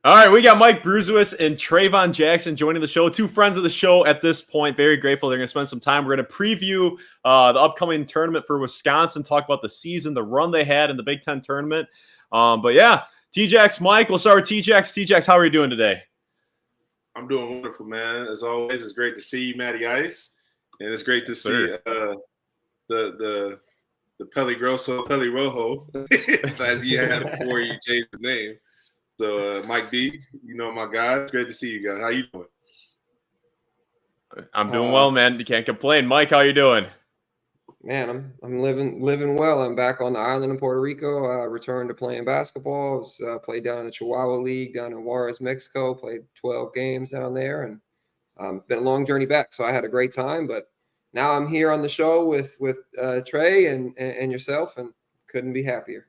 All right, we got Mike Bruesewitz and Traevon Jackson joining the show. Two friends of the show at this point. Very grateful they're going to spend some time. We're going to preview the upcoming tournament for Wisconsin, talk about the season, the run they had in the Big Ten tournament. But yeah, T-Jax, Mike, we'll start with T-Jax. T-Jax, how are you doing today? I'm doing wonderful, man. As always, it's great to see you, Matty Ice, and it's great to see the Peli Grosso, Peli Rojo, as you had before you changed the name. So, Mike B, you know my guy. It's great to see you guys. How you doing? I'm doing well, man. You can't complain. Mike, how you doing? Man, I'm living well. I'm back on the island in Puerto Rico. Returned to playing basketball. Played down in the Chihuahua League down in Juarez, Mexico. Played 12 games down there, and been a long journey back. So I had a great time. But now I'm here on the show with Trey and yourself, and couldn't be happier.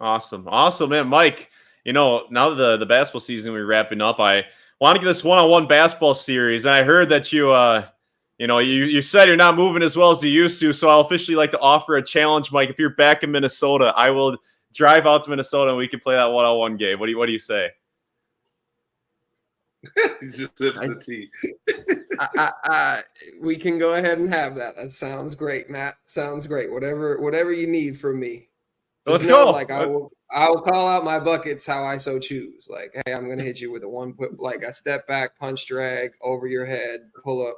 Awesome, man. Mike, you know, now that the basketball season we're wrapping up, I want to get this one-on-one basketball series, and I heard that you said you're not moving as well as you used to, so I'll officially like to offer a challenge, Mike. If you're back in Minnesota, I will drive out to Minnesota and we can play that one-on-one game. What do you say? He just sips the tea. We can go ahead and have that. That sounds great, Matt. Sounds great. Whatever you need from me. Let's go. Like I will call out my buckets how I so choose. Like, hey, I'm gonna hit you with a step back, punch drag over your head, pull up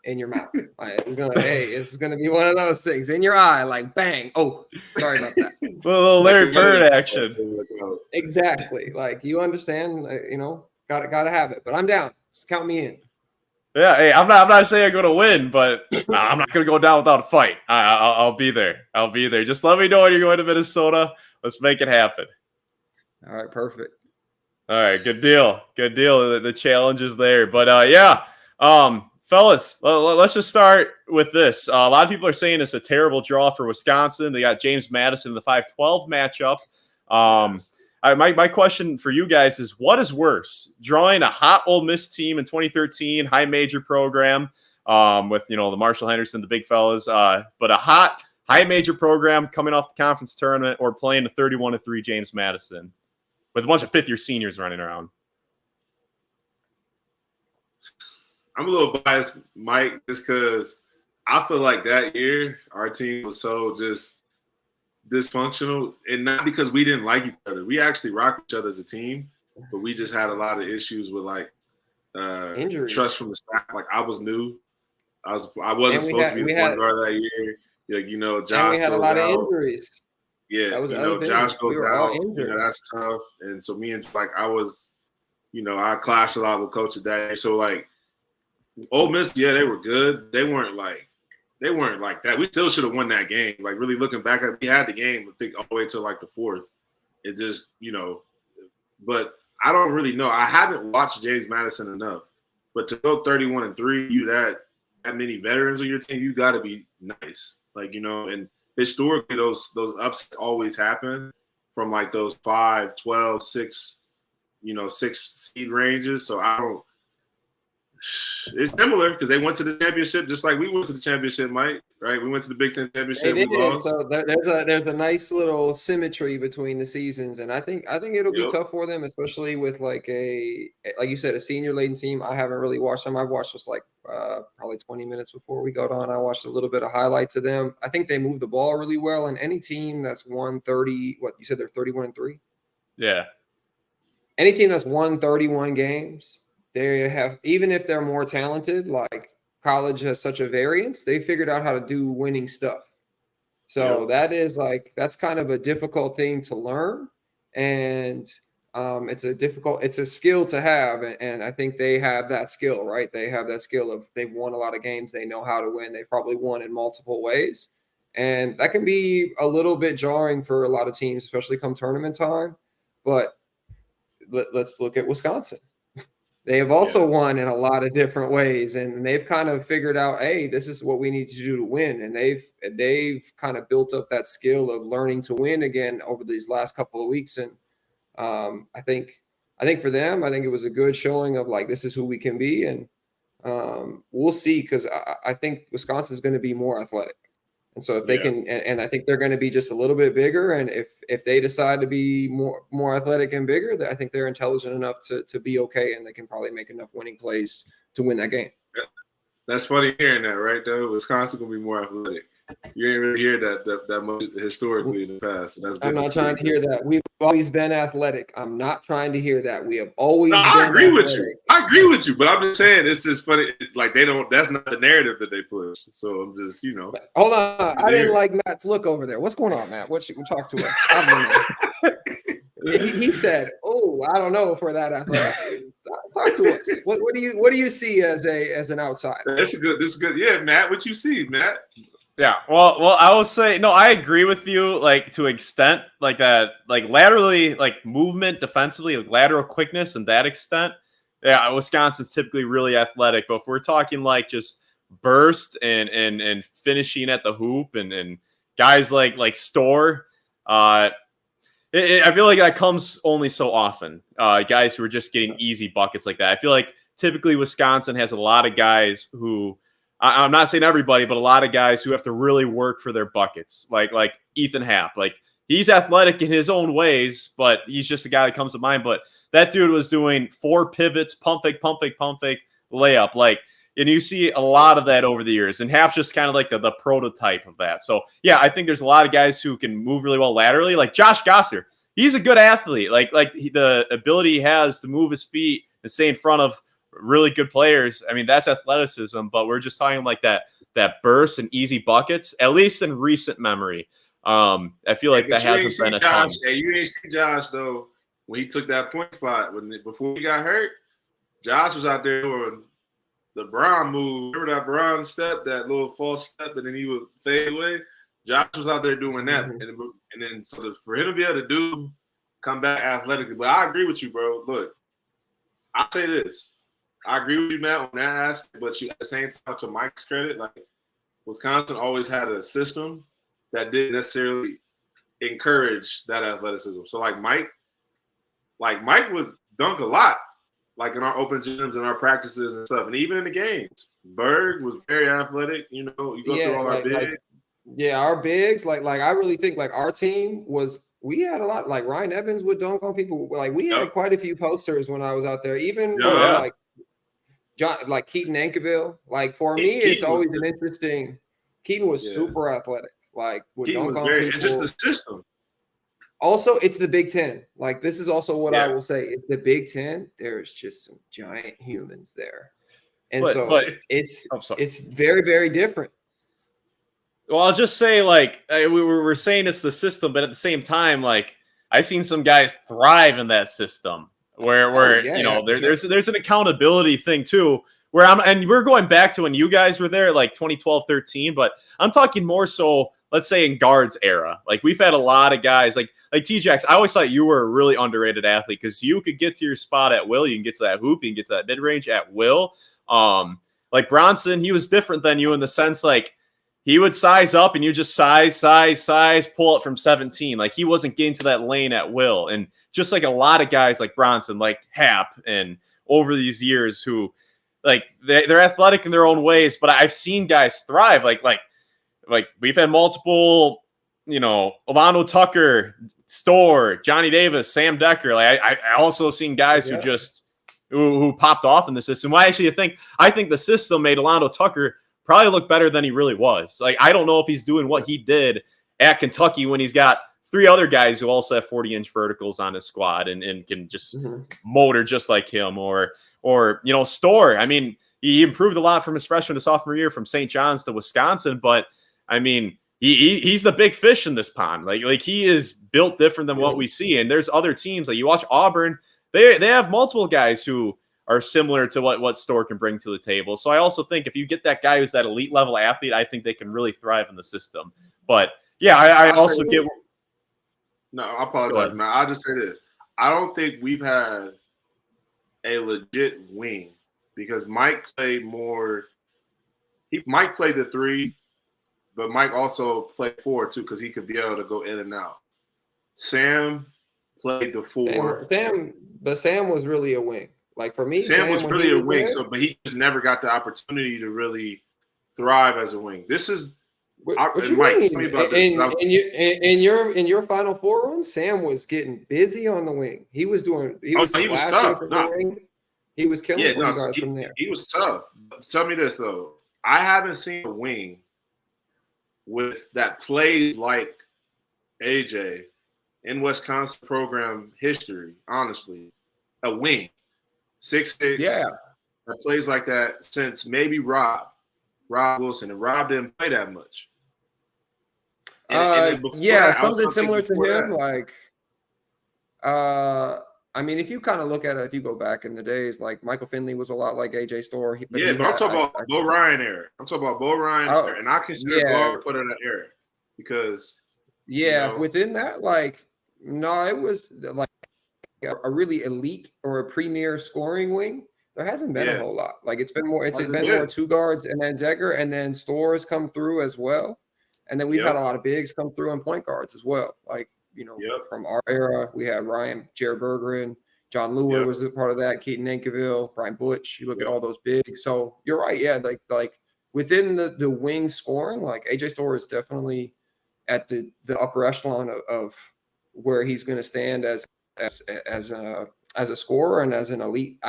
in your mouth. It's gonna be one of those things in your eye, like bang. Oh, sorry about that. A little Larry Bird action. Exactly. Like you understand, gotta have it. But I'm down. Just count me in. Yeah, hey, I'm not saying I'm going to win, but I'm not going to go down without a fight. I'll be there. I'll be there. Just let me know when you're going to Minnesota. Let's make it happen. All right, perfect. All right, good deal. The challenge is there. But, fellas, let's just start with this. A lot of people are saying it's a terrible draw for Wisconsin. They got James Madison in the 5-12 matchup. My question for you guys is, what is worse, drawing a hot Ole Miss team in 2013, high major program with, the Marshall Henderson, the big fellas, but a hot high major program coming off the conference tournament, or playing a 31-3 James Madison with a bunch of fifth-year seniors running around? I'm a little biased, Mike, just because I feel like that year our team was so just dysfunctional, and not because we didn't like each other. We actually rocked each other as a team, but we just had a lot of issues with injuries, trust from the staff. Like I was new, I wasn't supposed to be the point guard that year. Like Josh. And we had a lot of injuries. Yeah, Josh goes out. That's tough. And so me and I was, I clashed a lot with Coach that year. So Ole Miss, they were good. They weren't like that. We still should have won that game. Like really looking back at, we had the game, I think all the way to the fourth. It just, but I don't really know. I haven't watched James Madison enough, but to go 31-3, you that many veterans on your team, you got to be nice. And historically those upsets always happen from those 5, 12, 6, 6 seed ranges. So I don't. It's similar because they went to the championship just like we went to the championship, Mike. Right? We went to the Big Ten championship. They did. So there's a nice little symmetry between the seasons, and I think it'll be tough for them, especially with like you said, a senior laden team. I haven't really watched them. I've watched just probably 20 minutes before we got on. I watched a little bit of highlights of them. I think they move the ball really well, and any team that's won 30, what you said, they're 31-3. Yeah. Any team that's won 31 games. They have, even if they're more talented, like college has such a variance, they figured out how to do winning stuff. So that's kind of a difficult thing to learn. And it's a skill to have. And I think they have that skill, right? They have that skill of they've won a lot of games. They know how to win. They probably won in multiple ways. And that can be a little bit jarring for a lot of teams, especially come tournament time. But let's look at Wisconsin. They have also won in a lot of different ways, and they've kind of figured out, hey, this is what we need to do to win. And they've kind of built up that skill of learning to win again over these last couple of weeks. And I think for them, I think it was a good showing of this is who we can be. And we'll see, because I think Wisconsin is going to be more athletic. And so if they can, and I think they're going to be just a little bit bigger, and if they decide to be more athletic and bigger, I think they're intelligent enough to be okay, and they can probably make enough winning plays to win that game. That's funny hearing that, right? Though Wisconsin gonna be more athletic. You ain't really hear that much historically in the past. So that's I'm not trying to hear that. We've always been athletic. I'm not trying to hear that. We have always been I agree athletic. with you. I agree with you, but I'm just saying it's just funny. Like they don't. That's not the narrative that they push. So I'm just, Hold on. I didn't like Matt's look over there. What's going on, Matt? What you talk to us? He said, "Oh, I don't know for that athletic." Talk to us. What do you see as an outsider? This is good. Yeah, Matt. What you see, Matt? Yeah, well, I will say no. I agree with you, like to an extent, like that, like laterally, like movement defensively, like lateral quickness, and that extent. Yeah, Wisconsin's typically really athletic, but if we're talking like just burst and finishing at the hoop and guys like Storr, I feel like that comes only so often. Guys who are just getting easy buckets like that. I feel like typically Wisconsin has a lot of guys who. I'm not saying everybody, but a lot of guys who have to really work for their buckets, like Ethan Happ. Like he's athletic in his own ways, but he's just a guy that comes to mind. But that dude was doing 4 pivots, pump fake, layup. Like, and you see a lot of that over the years. And Happ's just kind of like the prototype of that. So yeah, I think there's a lot of guys who can move really well laterally. Like Josh Gosser, he's a good athlete. Like the ability he has to move his feet and stay in front of really good players. I mean, that's athleticism, but we're just talking like that burst and easy buckets, at least in recent memory. I feel like that hasn't been a ton. Hey, you ain't see Josh though when he took that point spot before he got hurt. Josh was out there doing the Brown move. Remember that Brown step, that little false step, and then he would fade away. Josh was out there doing that, and then so for him to be able to come back athletically. But I agree with you, bro. Look, I'll say this. I agree with you, Matt, on that aspect, but at the same time, to Mike's credit, like Wisconsin always had a system that didn't necessarily encourage that athleticism. So like Mike would dunk a lot, like in our open gyms and our practices and stuff, and even in the games. Berg was very athletic. You go through all our bigs. Our bigs, like I really think like our team we had a lot, like Ryan Evans would dunk on people. Like we had quite a few posters when I was out there, even like John, like Keaton Ankeville. Like for me, it's always an interesting. Keaton was super athletic. Like would dunk on people. It's just the system. Also, it's the Big Ten. Like this is also what I will say. It's the Big Ten. There's just some giant humans there, and it's very, very different. Well, I'll just say, like, we're saying it's the system, but at the same time, like, I've seen some guys thrive in that system where there's an accountability thing too, where and we're going back to when you guys were there, like 2012, 13, but I'm talking more so, let's say in Gard's era. Like, we've had a lot of guys like T-Jax. I always thought you were a really underrated athlete because you could get to your spot at will. You can get to that hoop. You can get to that mid-range at will. Like Bronson, he was different than you in the sense, like, he would size up and you just size, pull it from 17. Like he wasn't getting to that lane at will. And just like a lot of guys like Bronson, like Happ, and over these years who like they're athletic in their own ways, but I've seen guys thrive. Like we've had multiple, Alonzo Tucker, Storr, Johnny Davis, Sam Decker. Like I also seen guys who popped off in the system. I think the system made Alonzo Tucker probably look better than he really was. Like, I don't know if he's doing what he did at Kentucky when he's got 3 other guys who also have 40-inch verticals on his squad and can just motor just like him. Or Storr. I mean, he improved a lot from his freshman to sophomore year from St. John's to Wisconsin. But, I mean, he's the big fish in this pond. Like he is built different than what we see. And there's other teams. Like, you watch Auburn, they have multiple guys who are similar to what Storr can bring to the table. So I also think if you get that guy who's that elite level athlete, I think they can really thrive in the system. But yeah, I also get. No, I apologize, man. I'll just say this. I don't think we've had a legit wing because Mike played more. Mike played the 3, but Mike also played 4 too because he could be able to go in and out. Sam played the 4. Sam was really a wing. Like for me, Sam was really a wing, but he just never got the opportunity to really thrive as a wing. This is What you mean? In your Final Four run, Sam was getting busy on the wing. He was tough. From the wing. He was killing guys from there. He was tough. Tell me this though. I haven't seen a wing with that plays like AJ in Wisconsin program history. Honestly, a wing, 6'6", that plays like that since maybe Rob Wilson, and Rob didn't play that much. Something similar to him. Like, I mean, if you kind of look at it, if you go back in the days, like Michael Finley was a lot like AJ Storr. But I'm talking about Bo Ryan era. I'm talking about Bo Ryan era, and I consider Gard put in that era because within that, like, no, it was like a really elite or a premier scoring wing. There hasn't been a whole lot. Like it's been more. It's been more two guards and then Decker, and then Storr has come through as well, and then we've had a lot of bigs come through and point guards as well. Like. From our era, we had Ryan, Jared Bergeron, John Lewis was a part of that, Keaton Nankiville, Brian Butch. You look at all those bigs. So you're right. Yeah. Like within the wing scoring, like AJ Storr is definitely at the upper echelon of where he's going to stand as a scorer and as an elite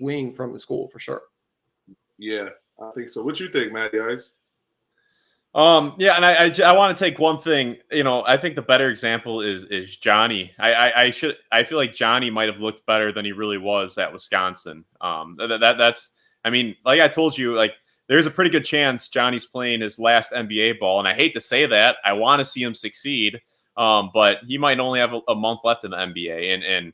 wing from the school for sure. Yeah, I think so. What you think, Matty Ice? And I want to take one thing. I think the better example is Johnny. I feel like Johnny might have looked better than he really was at Wisconsin. That's I mean, like I told you, like there's a pretty good chance Johnny's playing his last NBA ball, and I hate to say that. I want to see him succeed, but he might only have a month left in the NBA, and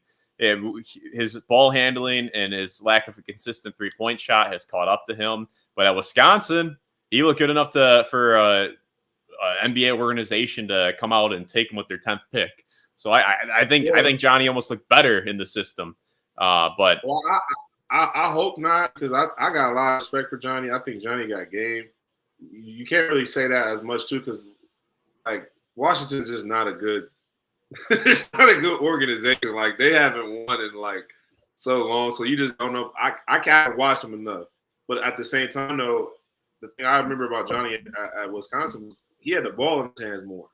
his ball handling and his lack of a consistent 3-point shot has caught up to him. But at Wisconsin, he looked good enough for an NBA organization to come out and take him with their 10th pick. So I think Johnny almost looked better in the system. But I hope not, because I got a lot of respect for Johnny. I think Johnny got game. You can't really say that as much too, because like Washington's just not a good, it's not a good organization. Like they haven't won in like so long, so you just don't know. I can't watch them enough, but at the same time, though. The thing I remember about Johnny at Wisconsin was he had the ball in his hands more.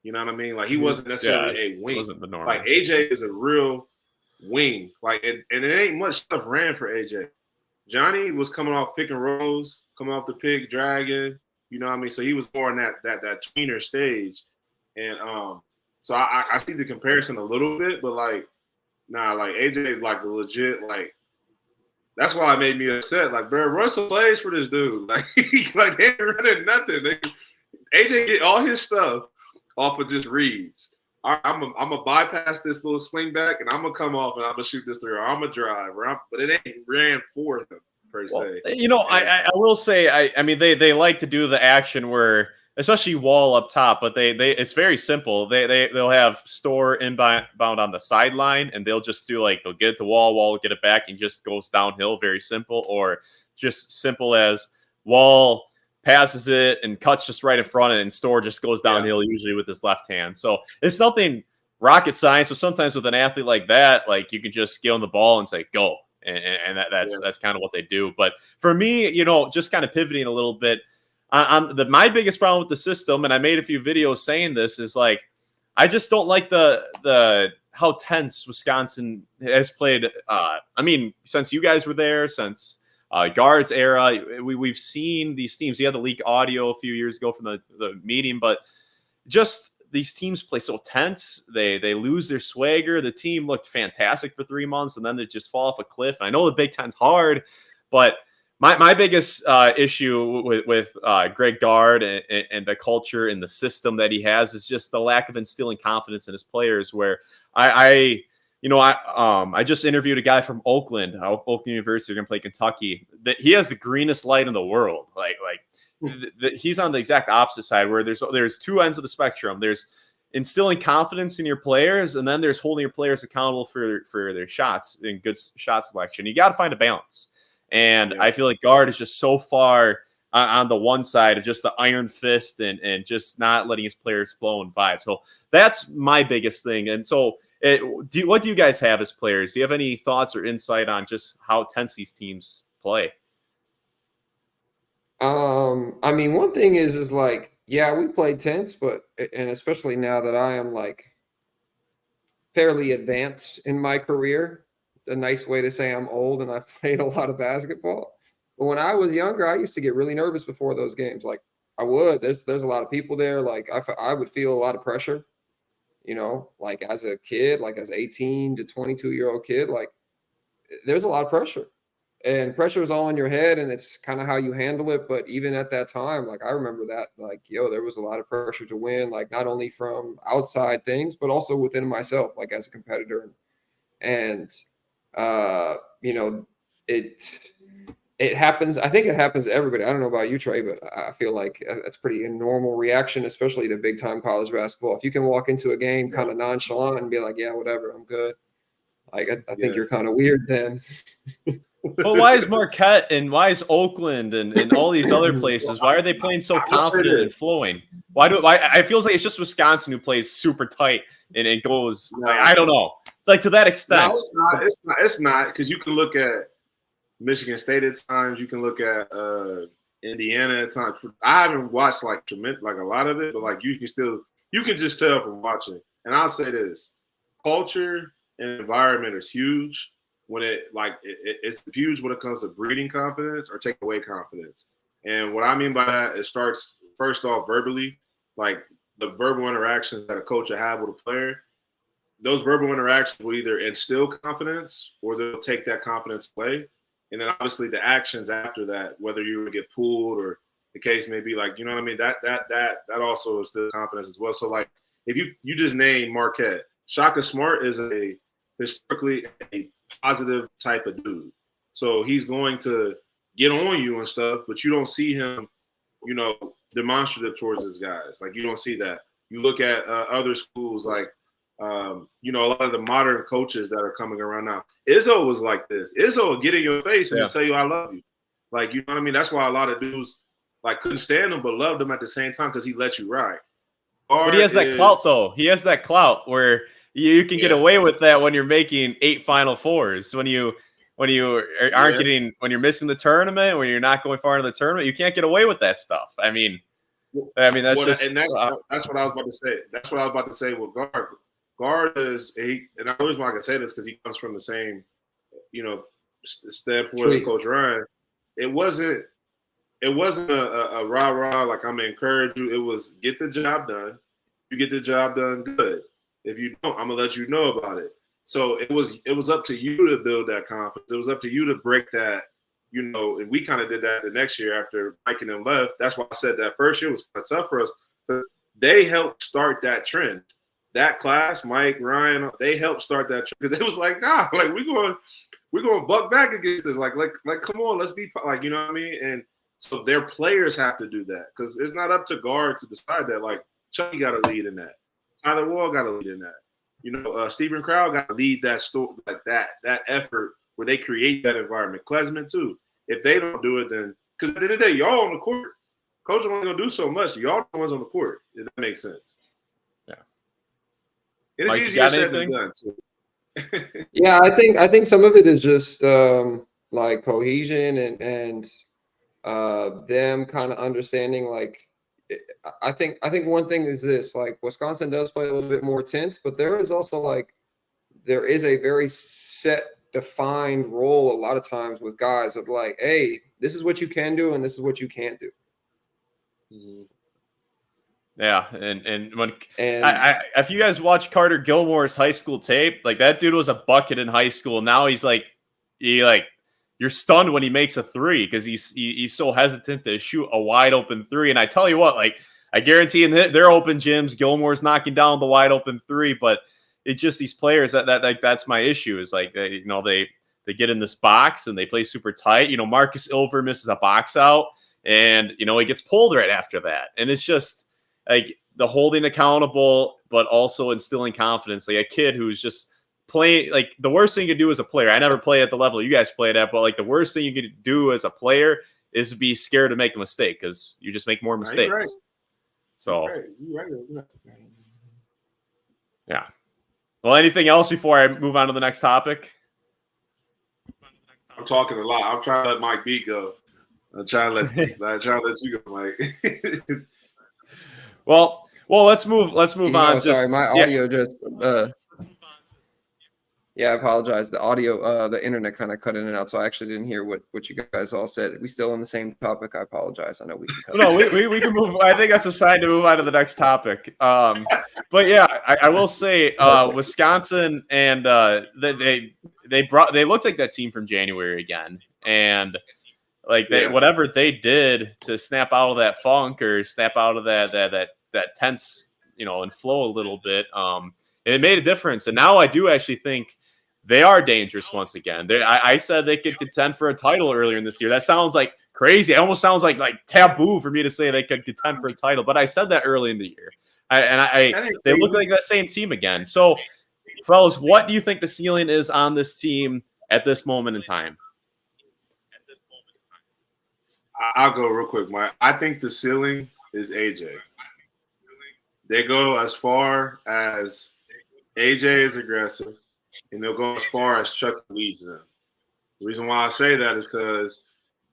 You know what I mean? Like he wasn't necessarily a wing. Wasn't the norm. Like AJ is a real wing. Like and it ain't much stuff ran for AJ. Johnny was coming off pick and rolls, coming off the pick, dragging. You know what I mean? So he was more in that tweener stage. And so I see the comparison a little bit, but like like AJ like a legit like. That's why it made me upset. Like, bro, run some plays for this dude. Like they ain't running nothing. AJ get all his stuff off of just reads. All right, I'm gonna bypass this little swing back, and I'm gonna come off and I'm gonna shoot this three, or I'm gonna drive, but it ain't ran for him per se. I will say, I mean, they like to do the action where, especially Wall up top, but they it's very simple. They'll have Storr inbound on the sideline, and they'll just do they'll get it to Wall will get it back, and just goes downhill. Very simple, or just simple as Wall passes it and cuts just right in front of it, and Storr just goes downhill usually with his left hand. So it's nothing rocket science. So sometimes with an athlete like that, like you can just give him the ball and say go, and that's kind of what they do. But for me, just kind of pivoting a little bit. My biggest problem with the system, and I made a few videos saying this, is like I just don't like the how tense Wisconsin has played. I mean, since you guys were there, since Gard's era, we've seen these teams. We had the leak audio a few years ago from the meeting, but just these teams play so tense. They lose their swagger. The team looked fantastic for 3 months, and then they just fall off a cliff. And I know the Big Ten's hard, but my biggest issue with Greg Gard and the culture and the system that he has is just the lack of instilling confidence in his players. Where I just interviewed a guy from Oakland University, going to play Kentucky. That he has the greenest light in the world. He's on the exact opposite side, where there's two ends of the spectrum. There's instilling confidence in your players, and then there's holding your players accountable for their shots and good shot selection. You got to find a balance. And I feel like Gard is just so far on the one side of just the iron fist and just not letting his players flow and vibe. So that's my biggest thing. And so what do you guys have as players? Do you have any thoughts or insight on just how tense these teams play? I mean, one thing is like Yeah, we played tense, and especially now that I am like fairly advanced in my career, a nice way to say I'm old and I've played a lot of basketball. But when I was younger, I used to get really nervous before those games. Like I would. There's a lot of people there. Like I would feel a lot of pressure. Like as a kid, like as 18 to 22-year-old kid, like there's a lot of pressure. And pressure is all in your head, and it's kind of how you handle it. But even at that time, like I remember that, like, there was a lot of pressure to win, like not only from outside things, but also within myself, like as a competitor. And it happens. I think it happens to everybody. I don't know about you, Trey, but I feel like that's pretty a normal reaction, especially to big time college basketball. If you can walk into a game kind of nonchalant and be like, yeah, whatever, I'm good. Like I think you're kind of weird then. But why is Marquette and why is Oakland and all these other places? Why are they playing so confident and flowing? Why it feels like it's just Wisconsin who plays super tight and it goes. I don't know, like to that extent. No, it's not because you can look at Michigan State at times. You can look at Indiana at times. I haven't watched like a lot of it, but like you can just tell from watching. And I'll say this: culture and environment is huge. When it's huge when it comes to breeding confidence or take away confidence. And what I mean by that, it starts first off verbally, like the verbal interactions that a coach will have with a player. Those verbal interactions will either instill confidence or they'll take that confidence away. And then obviously the actions after that, whether you get pulled or the case may be, like, you know what I mean? That also is still confidence as well. So like if you just name Marquette, Shaka Smart is historically a positive type of dude. So he's going to get on you and stuff, but you don't see him, demonstrative towards his guys. Like you don't see that. You look at other schools like, a lot of the modern coaches that are coming around now. Izzo was like this. Izzo will get in your face and tell you I love you. Like, you know what I mean? That's why a lot of dudes like couldn't stand him but loved him at the same time because he let you ride. But he has that clout though. He has that clout where you can get away with that when you're making 8 Final Fours. When you aren't getting, when you're missing the tournament, when you're not going far into the tournament, you can't get away with that stuff. I mean that's just. And that's what I was about to say. That's what I was about to say with Gard. Gard is and I always want to say this because he comes from the same, standpoint of Coach Ryan. It wasn't a rah-rah like I'm gonna encourage you. It was get the job done. You get the job done, good. If you don't, I'm gonna let you know about it. So it was up to you to build that confidence. It was up to you to break that, and we kind of did that the next year after Mike and them left. That's why I said that first year was kind of tough for us because they helped start that trend. That class, Mike, Ryan, they helped start that trend. Because it was like, nah, like we're going buck back against this. Like come on, let's be like, you know what I mean? And so their players have to do that because it's not up to Gard to decide that. Like Chucky got to lead in that. Tyler Wall got to lead in that. Stephen Crowd got to lead that story, like that effort where they create that environment. Klesman too. If they don't do it, then because at the end of the day, y'all on the court. Coach is only gonna do so much. Y'all the ones on the court. If that makes sense. Yeah. It's Mike, easier said than done too. Yeah, I think some of it is just like cohesion and them kind of understanding like. I think one thing is this, like Wisconsin does play a little bit more tense, but there is a very set, defined role a lot of times with guys of like, hey, this is what you can do and this is what you can't do. Yeah, and if you guys watch Carter Gilmore's high school tape, like that dude was a bucket in high school. Now you're stunned when he makes a three because he's so hesitant to shoot a wide open three. And I tell you what, like I guarantee in their open gyms, Gilmore's knocking down the wide open three. But it's just these players that's my issue is like they get in this box and they play super tight. Marcus Ilver misses a box out and he gets pulled right after that. And it's just like the holding accountable, but also instilling confidence. Like a kid who's just playing, like the worst thing you could do as a player. I never played at the level you guys played at, but like the worst thing you could do as a player is to be scared to make a mistake because you just make more mistakes. Right. So, You're right. Yeah. Well, anything else before I move on to the next topic? I'm talking a lot. I'm trying to let Mike B go. I'm trying to let you go, Mike. Well, let's move on. Sorry, my audio just. Yeah, I apologize. The audio, the internet kind of cut in and out, so I actually didn't hear what you guys all said. We still on the same topic? I apologize. I know we can cut. No, we can move. I think that's a sign to move on to the next topic. But yeah, I will say Wisconsin and they looked like that team from January again, and like whatever they did to snap out of that funk or snap out of that tense, and flow a little bit. It made a difference, and now I do actually think they are dangerous once again. I said they could contend for a title earlier in this year. That sounds like crazy. It almost sounds like taboo for me to say they could contend for a title, but I said that early in the year. They look like that same team again. So, fellas, what do you think the ceiling is on this team at this moment in time? I'll go real quick, Mike. I think the ceiling is AJ. They go as far as AJ is aggressive, and they'll go as far as Chuck leads them. The reason why I say that is because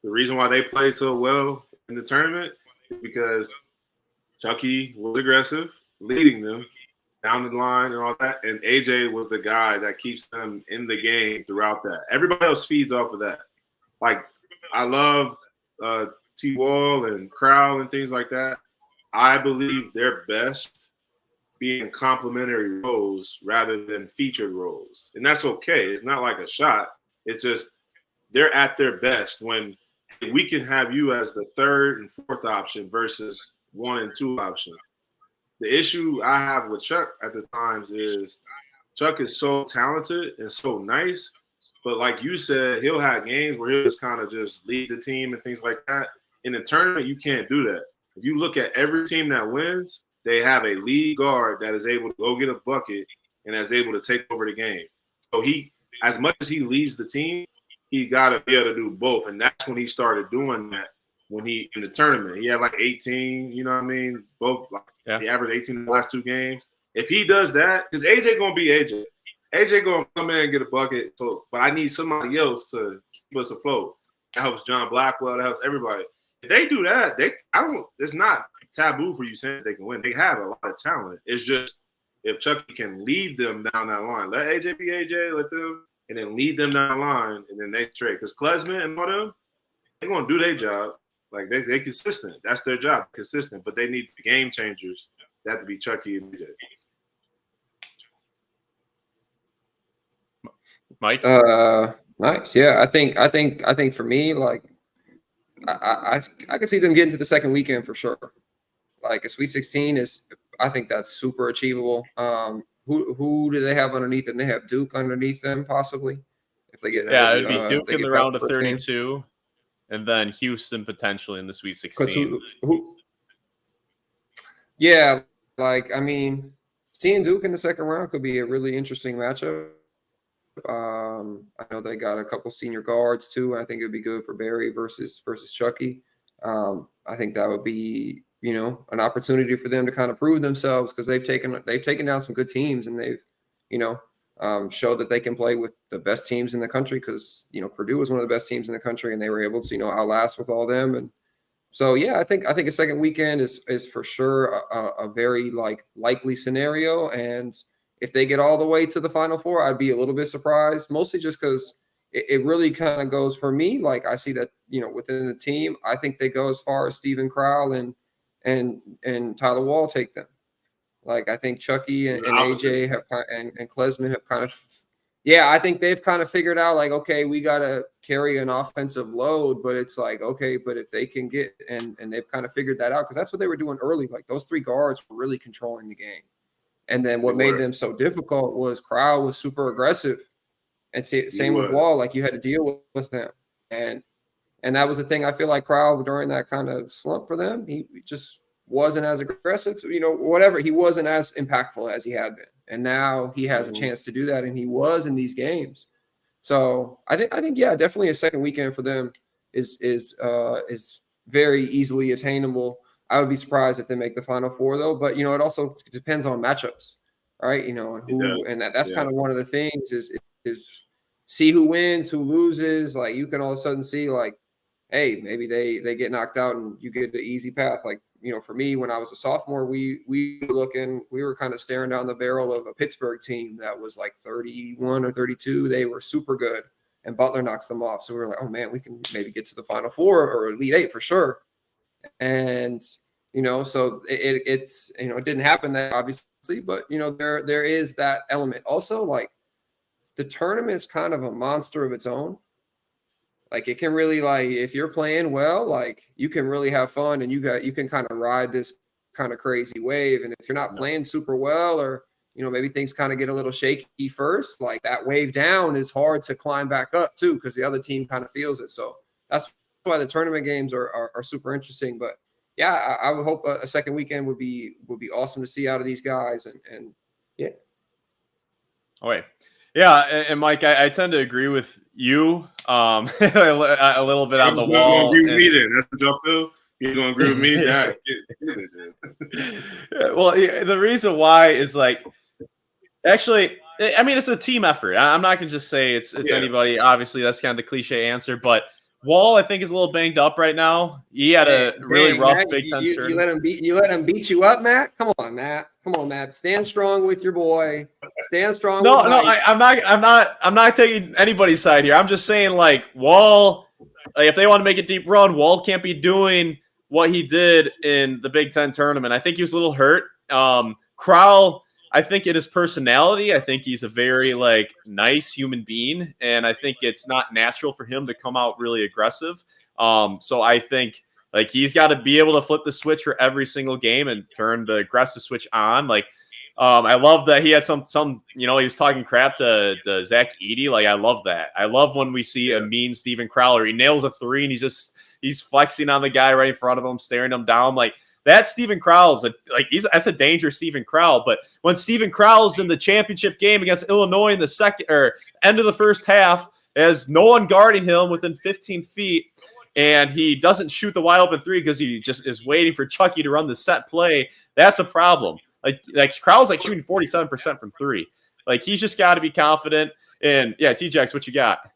the reason why they played so well in the tournament is because Chucky was aggressive, leading them down the line and all that, and AJ was the guy that keeps them in the game throughout that. Everybody else feeds off of that. Like, I love T-Wall and Crowell and things like that. I believe they're best being complementary roles rather than featured roles. And that's okay. It's not like a shot. It's just they're at their best when we can have you as the third and fourth option versus 1 and 2 option. The issue I have with Chuck at the times is Chuck is so talented and so nice, but like you said, he'll have games where he'll just kind of just lead the team and things like that. In the tournament, you can't do that. If you look at every team that wins, they have a lead guard that is able to go get a bucket and is able to take over the game. So he, as much as he leads the team, he got to be able to do both. And that's when he started doing that when he in the tournament. He had like 18, you know what I mean? Both, he averaged 18 in the last 2 games. If he does that, because AJ going to be AJ. AJ going to come in and get a bucket. So, but I need somebody else to keep us afloat. That helps John Blackwell. That helps everybody. If they do that, it's not taboo for you saying they can win. They have a lot of talent. It's just if Chucky can lead them down that line, let AJ be AJ, let them, and then lead them down the line, and then they straight. Because Klesman and all them, they're going to do their job. Like, they consistent. That's their job, consistent. But they need the game changers. That to be Chucky and AJ. Mike? Nice. Yeah, I think for me, like, I can see them getting to the second weekend for sure. Like a Sweet 16 I think that's super achievable. Who do they have underneath them? They have Duke underneath them, possibly. If they get it'd be Duke in the round of 32, game. And then Houston potentially in the Sweet 16. Yeah, like, I mean, seeing Duke in the second round could be a really interesting matchup. I know they got a couple senior guards too. I think it would be good for Barry versus Chucky. I think that would be, an opportunity for them to kind of prove themselves because they've taken down some good teams and they've, showed that they can play with the best teams in the country because, Purdue was one of the best teams in the country and they were able to, outlast with all them. And so, yeah, I think a second weekend is for sure a very likely scenario. And if they get all the way to the Final Four, I'd be a little bit surprised, mostly just because it really kind of goes for me. Like, I see that, within the team, I think they go as far as Stephen Crowell and Tyler Wall take them. Like, I think Chucky and AJ have and Klesman have kind of, I think they've kind of figured out, like, okay, we got to carry an offensive load, but it's like, okay, but if they can get, and they've kind of figured that out because that's what they were doing early. Like, those 3 guards were really controlling the game. And then what made them so difficult was Crowell was super aggressive. And same with Wall, like you had to deal with them. And that was the thing. I feel like Crowell during that kind of slump for them, he just wasn't as aggressive, whatever. He wasn't as impactful as he had been. And now he has a chance to do that. And he was in these games. So I think, yeah, definitely a second weekend for them is very easily attainable. I would be surprised if they make the Final Four, though. But, it also depends on matchups, right? And who, and that's kind of one of the things is see who wins, who loses. Like, you can all of a sudden see, like, hey, maybe they get knocked out and you get the easy path. Like, for me, when I was a sophomore, we were kind of staring down the barrel of a Pittsburgh team that was like 31 or 32. They were super good, and Butler knocks them off. So we were like, oh man, we can maybe get to the Final Four or Elite Eight for sure. And so it's it didn't happen that obviously, but there is that element. Also, like, the tournament's kind of a monster of its own. Like, it can really, like, if you're playing well, like, you can really have fun, and you can kind of ride this kind of crazy wave. And if you're not playing super well, or maybe things kind of get a little shaky first, like, that wave down is hard to climb back up too, because the other team kind of feels it. So that's why the tournament games are super interesting. But yeah, I would hope a second weekend would be awesome to see out of these guys. And yeah. Oh, wait. Yeah, and Mike, I tend to agree with you a little bit on the wall. Agree with me then. That's what y'all feel? You're going to agree with me? Yeah, well, the reason why is, like, actually, I mean, it's a team effort. I'm not going to just say it's anybody. Obviously, that's kind of the cliche answer, but Wall, I think, is a little banged up right now. He had a really rough Matt, Big Ten tournament. You let him beat you up, Matt? Come on, Matt. Stand strong with your boy. Stand strong. No, I'm not taking anybody's side here. I'm just saying, like, Wall, like, if they want to make a deep run, Wall can't be doing what he did in the Big Ten tournament. I think he was a little hurt. Crowell, I think in his personality, I think he's a very, like, nice human being, and I think it's not natural for him to come out really aggressive. So I think, like, he's got to be able to flip the switch for every single game and turn the aggressive switch on. Like, I love that he had some he was talking crap to Zach Edey. Like, I love that. I love when we see a mean Steven Crowell. He nails a three and he's flexing on the guy right in front of him, staring him down. Like, that Steven Crowell's that's a dangerous Steven Crowell. But when Steven Crowell's in the championship game against Illinois in the second or end of the first half, has no one guarding him within 15 feet, and he doesn't shoot the wide open three because he just is waiting for Chucky to run the set play, that's a problem. Like Crowell's like shooting 47% from three. Like, he's just got to be confident. And yeah, T-Jax, what you got?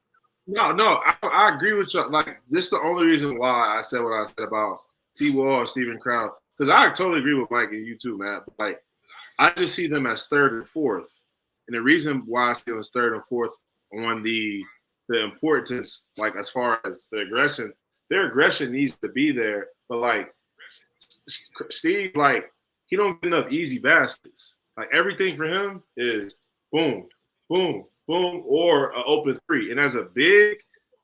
No, I agree with you. Like, this is the only reason why I said what I said about T-Wall or Steven Crowell, because I totally agree with Mike and you too, Matt. Like, I just see them as third and fourth, and the reason why I see them as third and fourth on the importance, like, as far as the aggression, their aggression needs to be there. But, like, Steve, like, he don't get enough easy baskets. Like, everything for him is boom, boom, boom, or an open three. And as a big,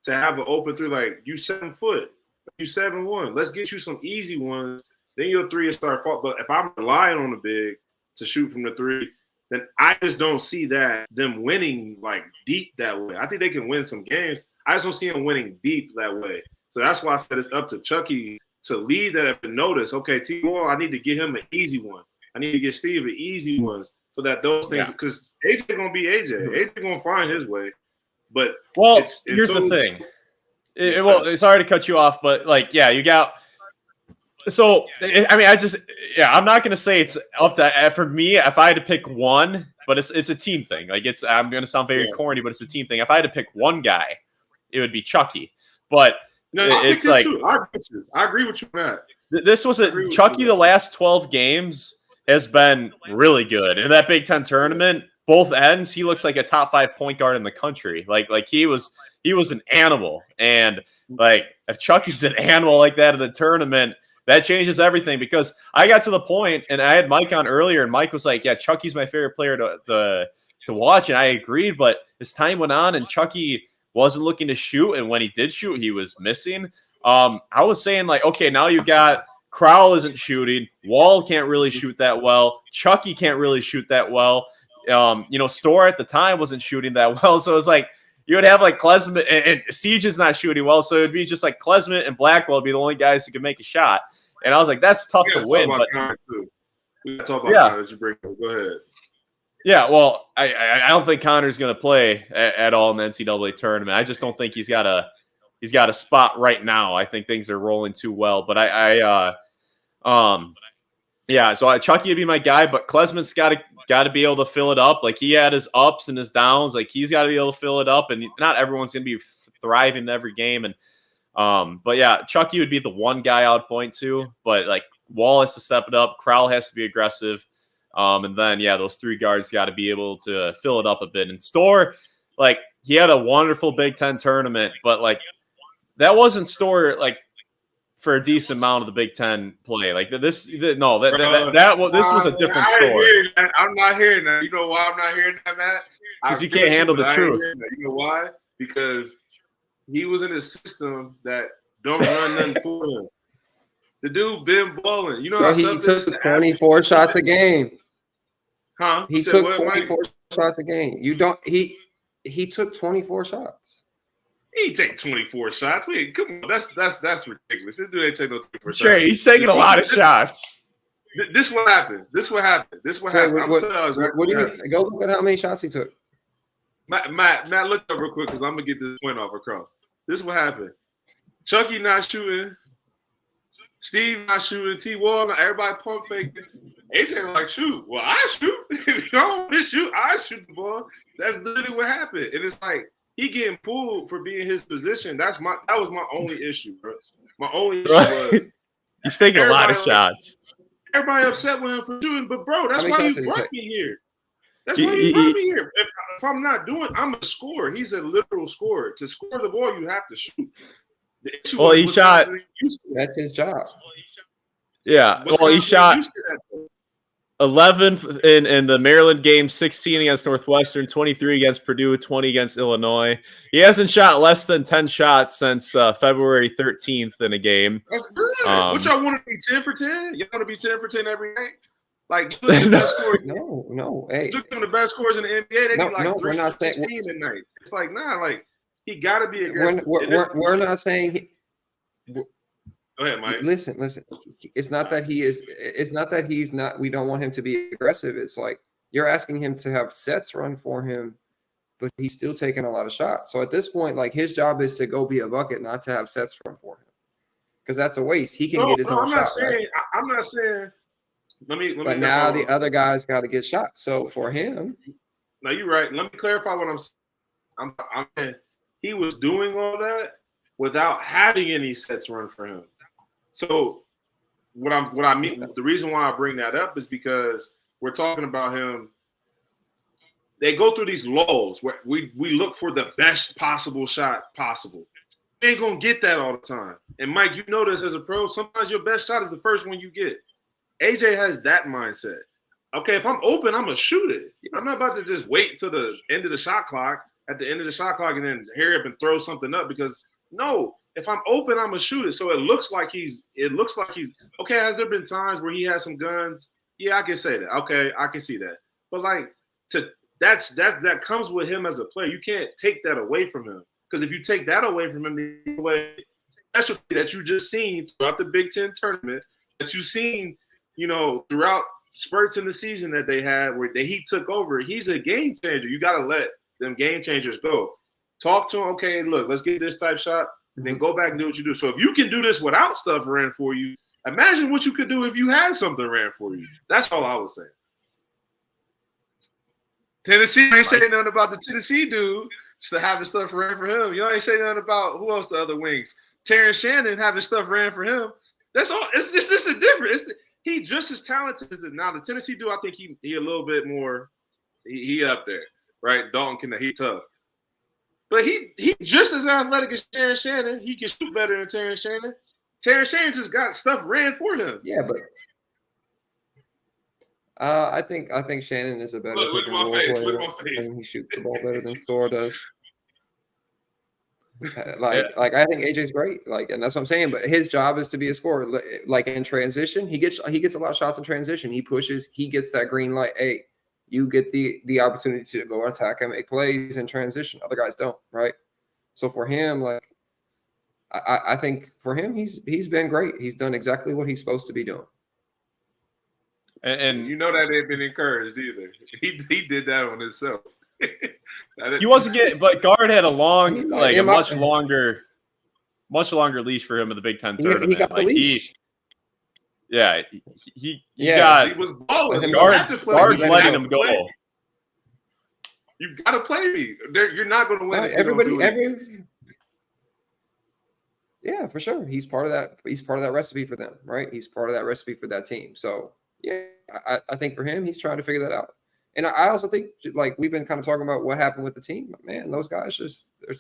to have an open three, like, you 7 foot. You 7'1". Let's get you some easy ones. Then your three will start falling. But if I'm relying on the big to shoot from the three, then I just don't see them winning, like, deep that way. I think they can win some games. I just don't see them winning deep that way. So that's why I said it's up to Chucky to lead that and notice, okay, T-Wall, I need to get him an easy one. I need to get Steve an easy ones so that those things, because AJ going to be AJ. AJ going to find his way. But here's the thing. Sorry to cut you off, but, like, yeah, you got – so, I mean, I'm not going to say it's up to – for me, if I had to pick one, but it's a team thing. Like, I'm going to sound very corny, but it's a team thing. If I had to pick one guy, it would be Chucky. But it's like – I agree with you, Matt. This was Chucky the last 12 games has been really good. In that Big Ten tournament, both ends, he looks like a top 5 point guard in the country. Like he was an animal. And, like, if Chucky's an animal like that in the tournament, that changes everything, because I got to the point, and I had Mike on earlier, and Mike was like, yeah, Chucky's my favorite player to watch. And I agreed, but as time went on and Chucky wasn't looking to shoot, and when he did shoot, he was missing. I was saying, like, okay, now you got Crowell isn't shooting. Wall can't really shoot that well. Chucky can't really shoot that well. Storr at the time wasn't shooting that well. So it's like you would have, like, Klesmit and Siege is not shooting well. So it'd be just like Klesmit and Blackwell would be the only guys who could make a shot. And I was like, that's tough to win. But we gotta talk about Connor as you break it. Go ahead. Yeah, well, I don't think Connor's going to play at all in the NCAA tournament. I just don't think he's got a spot right now. I think things are rolling too well. But so Chucky would be my guy, but Klesmit's got to be able to fill it up. Like, he had his ups and his downs. Like, he's got to be able to fill it up, and not everyone's going to be thriving in every game. And but yeah, Chucky would be the one guy I would point to. But, like, Wall has to step it up. Crowell has to be aggressive. And then, those 3 guards got to be able to fill it up a bit. And Storr, like, he had a wonderful Big Ten tournament, but, like, that wasn't Storr, like, for a decent amount of the Big Ten play. Like, this was a different Storr. I'm not hearing that. You know why I'm not hearing that, Matt? Because you can't handle the truth. You know why? Because he was in a system that don't run nothing for him. The dude been balling. You know how he took 24 shots a game. Huh? He took 24 shots a game. He took 24 shots. He take 24 shots. Wait, come on, that's ridiculous. This dude ain't take no 24 sure, shots. He's taking a lot of shots. This what happened. What do you mean? Go look at how many shots he took. Matt, look up real quick because I'm gonna get this point off across. This is what happened. Chucky not shooting. Steve not shooting. T-Wall, everybody pump faking. AJ like, shoot. Well, I shoot. If you don't want to shoot, I shoot the ball. That's literally what happened. And it's like he getting pulled for being his position. That was my only issue, bro. My only issue was he's taking a lot of shots. Everybody upset with him for shooting, but bro, that's why he brought me here. That's why he brought me here. If I'm not doing, I'm a scorer. He's a literal scorer. To score the ball, you have to shoot. Well, he shot. That's his job. Yeah. Well, he shot 11 in the Maryland game, 16 against Northwestern, 23 against Purdue, 20 against Illinois. He hasn't shot less than 10 shots since February 13th in a game. That's good. What y'all want to be 10 for 10? You want to be 10 for 10 every night? Like, you look at the best score. No. Hey, look at the best scores in the NBA. They be like 3 for 16 at night. It's like, nah, like he got to be aggressive. We're not saying. Go ahead, Mike. Listen. It's not that he is. It's not that he's not. We don't want him to be aggressive. It's like you're asking him to have sets run for him, but he's still taking a lot of shots. So at this point, like his job is to go be a bucket, not to have sets run for him, because that's a waste. He can get his own shot. I'm not saying. Let me. But now the other guys got to get shots. So for him, no, you're right. Let me clarify what I'm saying. I'm saying he was doing all that without having any sets run for him. So what I mean, the reason why I bring that up is because we're talking about him. They go through these lulls where we look for the best possible shot possible. You ain't gonna get that all the time. And Mike, you know this as a pro. Sometimes your best shot is the first one you get. AJ has that mindset. Okay, if I'm open, I'm gonna shoot it. I'm not about to just wait until the end of the shot clock. At the end of the shot clock, and then hurry up and throw something up because no. If I'm open, I'm gonna shoot it. So it looks like he's okay. Has there been times where he has some guns? Yeah, I can say that. Okay, I can see that. But like that comes with him as a player. You can't take that away from him. Because if you take that away from him, the way that you just seen throughout the Big Ten tournament, that you've seen, throughout spurts in the season that they had where he took over, he's a game changer. You gotta let them game changers go. Talk to him. Okay, look, let's get this type shot. And then go back and do what you do. So if you can do this without stuff ran for you, imagine what you could do if you had something ran for you. That's all I was saying. Tennessee ain't saying nothing about the Tennessee dude having stuff ran for him. You ain't saying nothing about who else the other wings. Terrence Shannon having stuff ran for him. That's all. It's just a difference. He's just as talented as now. The Tennessee dude, I think he a little bit more. He up there, right? Dalton he tough. But he just as athletic as Terrence Shannon. He can shoot better than Terrence Shannon. Terrence Shannon just got stuff ran for him. Yeah, but I think Shannon is a better pick and roll player, and he shoots the ball better than Storr does. Like I think AJ's great. And that's what I'm saying. But his job is to be a scorer. Like in transition, he gets a lot of shots in transition. He pushes. He gets that green light. Hey. You get the opportunity to go attack and make plays in transition. Other guys don't, right? So for him, I think for him, he's been great. He's done exactly what he's supposed to be doing. And you know that ain't been encouraged either. He did that on himself. He wasn't getting, but Gard had a much longer leash for him in the Big Ten tournament. He got the leash. He was balling. Gard's letting him go. You got to play me. You're not going to win. Yeah, for sure. He's part of that. He's part of that recipe for them, right? He's part of that recipe for that team. So yeah, I think for him, he's trying to figure that out. And I also think, like, we've been kind of talking about what happened with the team. Man, those guys they're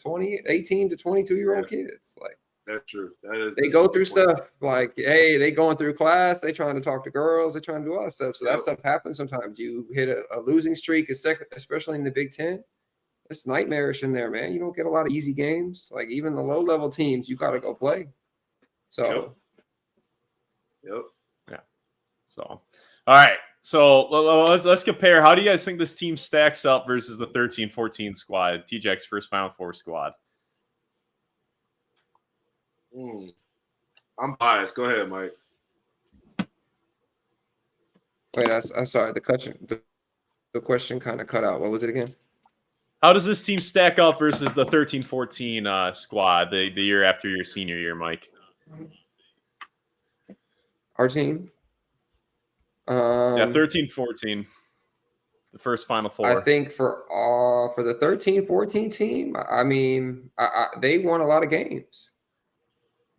18 to 22-year-old kids. Like, that's true. They go through stuff like, hey, they going through class, they trying to talk to girls, they trying to do all that stuff. So that stuff happens sometimes. You hit a losing streak, especially in the Big Ten. It's nightmarish in there, man. You don't get a lot of easy games. Like, even the low-level teams, you got to go play. So. Yep. Yeah. So, all right. So let's compare. How do you guys think this team stacks up versus the 13-14 squad, T-Jack's first Final Four squad? I'm biased. Go ahead, Mike. Wait, I'm sorry. The question kind of cut out. What was it again? How does this team stack up versus the 13-14 squad the year after your senior year, Mike? Our team? Yeah, 13-14. The first Final Four. I think for the 13-14 team, I mean, they won a lot of games.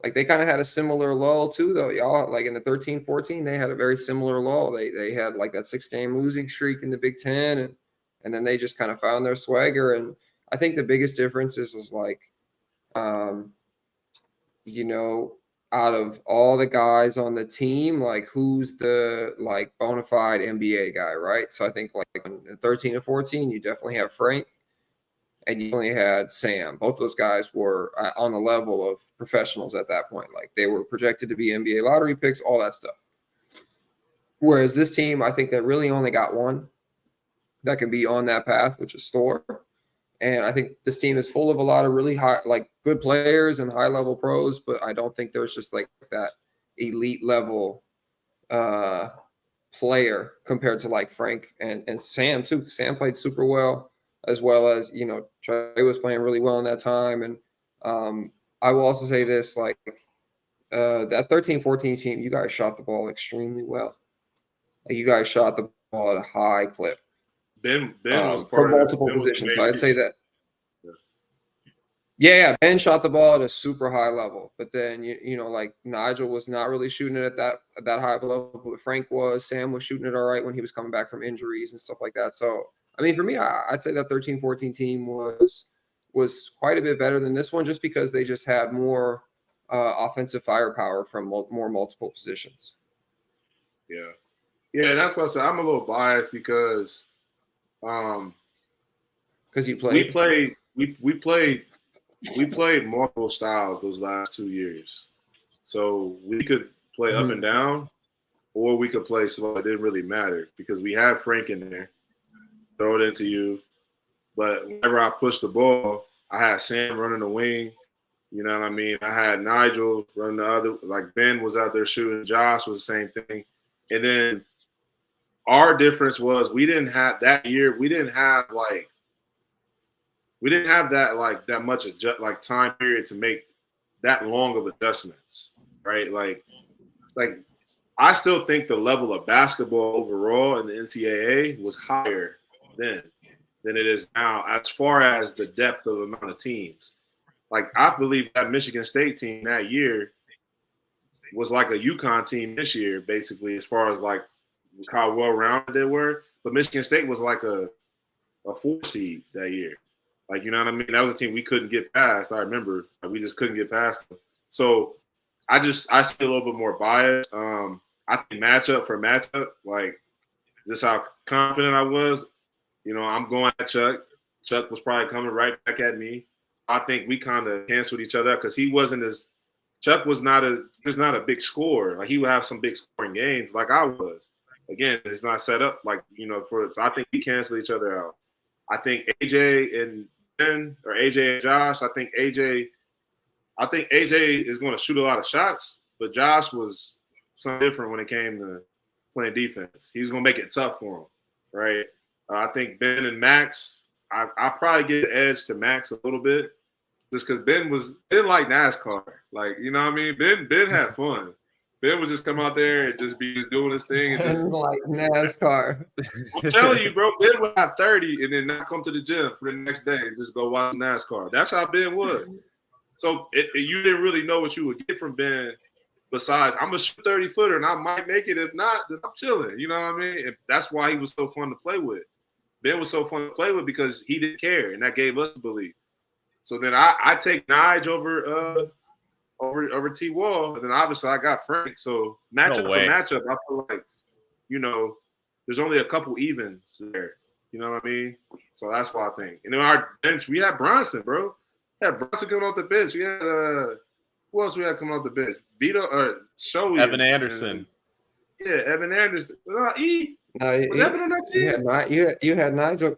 Like, they kind of had a similar lull too, though, y'all. Like, in the 13-14, they had a very similar lull. They had like that 6-game losing streak in the Big Ten, and then they just kind of found their swagger. And I think the biggest difference is like, you know, out of all the guys on the team, like, who's the like bona fide NBA guy, right? So I think like in 13 and 14, you definitely have Frank, and you only had Sam. Both those guys were on the level of professionals at that point. Like, they were projected to be NBA lottery picks, all that stuff. Whereas this team, I think they really only got one that can be on that path, which is Storr. And I think this team is full of a lot of really high, like, good players and high-level pros, but I don't think there's just like that elite level player compared to like Frank and Sam too. Sam played super well, as well as, you know, Trey was playing really well in that time. And I will also say this, like, that 13-14 team, you guys shot the ball extremely well. Like, you guys shot the ball at a high clip. Ben was for multiple positions. So I'd say that. Yeah, Ben shot the ball at a super high level, but then you know, like, Nigel was not really shooting it at that high level, but Frank was. Sam was shooting it all right when he was coming back from injuries and stuff like that. So I mean, for me, I'd say that 13-14 team was quite a bit better than this one, just because they just had more offensive firepower from more multiple positions. Yeah, that's what I said. I'm a little biased because you played. We played multiple styles those last 2 years. So we could play up and down, or we could play slow. It didn't really matter because we had Frank in there, throw it into you. But whenever I pushed the ball, I had Sam running the wing. You know what I mean? I had Nigel running the other. Like, Ben was out there shooting. Josh was the same thing. And then our difference was we didn't have that much time period to make that long of adjustments, right? Like I still think the level of basketball overall in the NCAA was higher then than it is now, as far as the depth of the amount of teams. Like, I believe that Michigan State team that year was like a UConn team this year, basically, as far as like how well-rounded they were. But Michigan State was like a 4 seed that year. Like, you know what I mean? That was a team we couldn't get past. I remember we just couldn't get past them. So I see a little bit more bias. I think matchup for matchup, like, just how confident I was. You know, I'm going at Chuck. Chuck was probably coming right back at me. I think we kind of canceled each other out because Chuck was not a big scorer. Like, he would have some big scoring games like I was. Again, it's not set up like, you know, so I think we cancel each other out. I think AJ and Ben, or AJ and Josh, I think AJ is going to shoot a lot of shots, but Josh was something different when it came to playing defense. He was going to make it tough for him, right? I think Ben and Max, I probably get an edge to Max a little bit, just because Ben like NASCAR. Like, you know what I mean? Ben had fun. Ben would just come out there and just be doing his thing. And just, like NASCAR. I'm telling you, bro, Ben would have 30 and then not come to the gym for the next day and just go watch NASCAR. That's how Ben was. So you didn't really know what you would get from Ben. Besides, I'm a 30-footer, and I might make it. If not, then I'm chilling. You know what I mean? And that's why he was so fun to play with. Ben was so fun to play with because he didn't care, and that gave us belief. So then I take Nige over T Wall, and then obviously I got Frank. So matchup for matchup, I feel like, you know, there's only a couple evens there. You know what I mean? So that's what I think. And then our bench, we had Bronson, bro. We had Bronson coming off the bench. We had who else we had coming off the bench? Vito or Shoei. Evan Anderson. Evan Anderson. Was Evan on that team? You had Nigel.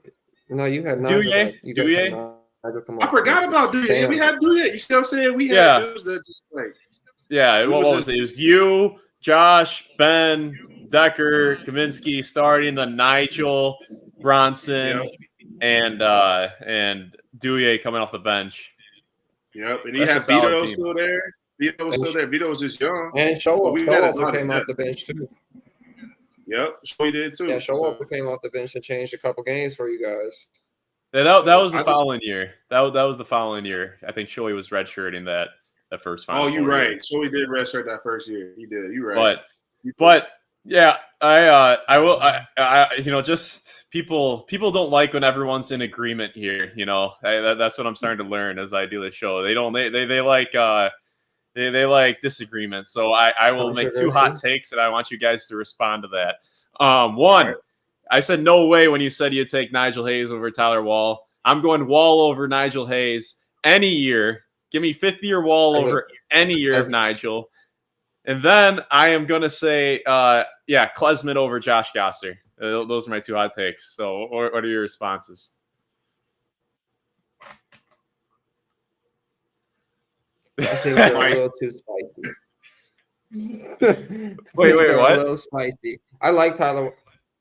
No, you had Nigel. Douye? I forgot about Douye. We had Douye. You see what I'm saying? We had dudes that just like. Yeah, what was it? It was you, Josh, Ben, Decker, Kaminsky starting, then Nigel, Bronson, and Douye coming off the bench. Yep, and he had Vito still there. Vito was still there. Vito was just young. And Showalter came off the bench too. Yep, Shoei did too. Yeah, Showalter came off the bench and changed a couple games for you guys. Yeah, that was the following year. That was the following year. I think Shoei was redshirting that first final. Oh, you're right. Shoei did redshirt that first year. He did. You're right. But yeah, I will. Just people don't like when everyone's in agreement here. That's what I'm starting to learn as I do the show. They don't. They like. They like disagreement. So I will make two hot takes, and I want you guys to respond to that. One, right. I said no way when you said you'd take Nigel Hayes over Tyler Wall. I'm going Wall over Nigel Hayes any year. Give me fifth-year Wall over any year of Nigel. And then I am going to say, Klesmit over Josh Gosser. Those are my two hot takes. So what are your responses? I think they're a little too spicy. Wait, what? A little spicy. I like Tyler.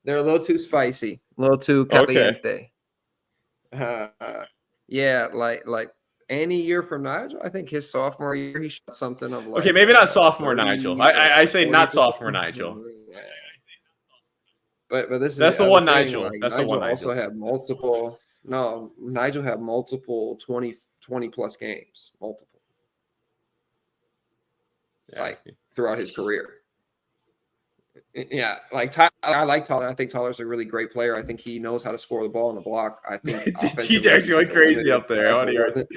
They're a little too spicy. A little too caliente. Okay. Like any year from Nigel, I think his sophomore year he shot something of like. Okay, maybe not sophomore Nigel. I say not sophomore Nigel. But this that's the one Nigel. Like, that's Nigel the one also had multiple. No, Nigel had multiple 20 plus games. Multiple. Like throughout his career. Yeah, like I like Tyler. I think Tyler's a really great player. I think he knows how to score the ball on the block. I think TJ's going crazy up there. I want to hear it.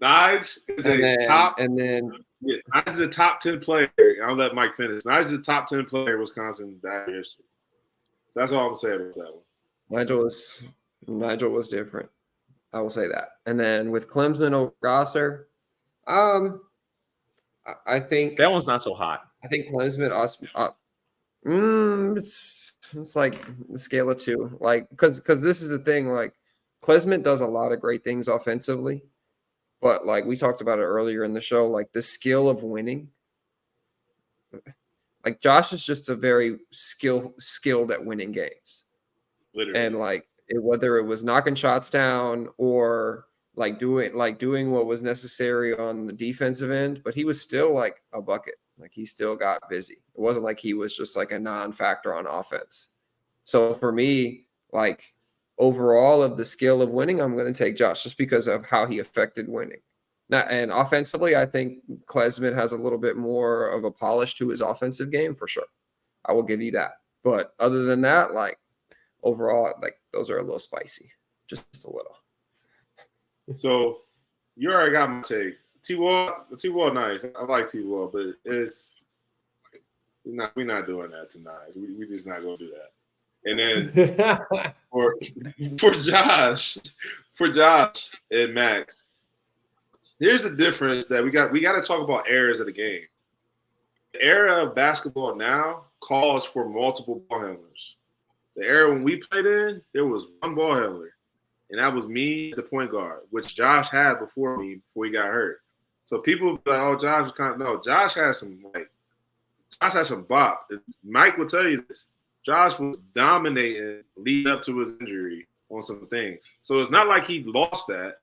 Nige is Nige is a top 10 player. I'll let Mike finish. Nige is a top 10 player in Wisconsin that year. That's all I'm saying about that one. Nigel was different. I will say that. And then with Clemson over Gosser, I think that one's not so hot. I think Klesmit, it's like the scale of two. Like, because this is the thing. Like, Klesmit does a lot of great things offensively, but like we talked about it earlier in the show, like the skill of winning. Like Josh is just a very skilled at winning games, literally. And like whether it was knocking shots down or doing what was necessary on the defensive end, but he was still like a bucket. Like he still got busy. It wasn't like he was just like a non-factor on offense. So for me, like overall of the skill of winning, I'm going to take Josh just because of how he affected winning. Now, and offensively, I think Klesmit has a little bit more of a polish to his offensive game for sure. I will give you that. But other than that, like overall, like those are a little spicy, just a little. So you already got my take. T-Wall, nice. I like T-Wall, but we're not doing that tonight. We just not gonna do that. And then for Josh and Max, here's the difference that we got to talk about eras of the game. The era of basketball now calls for multiple ball handlers. The era when we played in, there was one ball handler. And that was me, the point guard, which Josh had before he got hurt. So people be like, oh, Josh was kind of no. Josh had some bop. Mike will tell you this. Josh was dominating leading up to his injury on some things. So it's not like he lost that.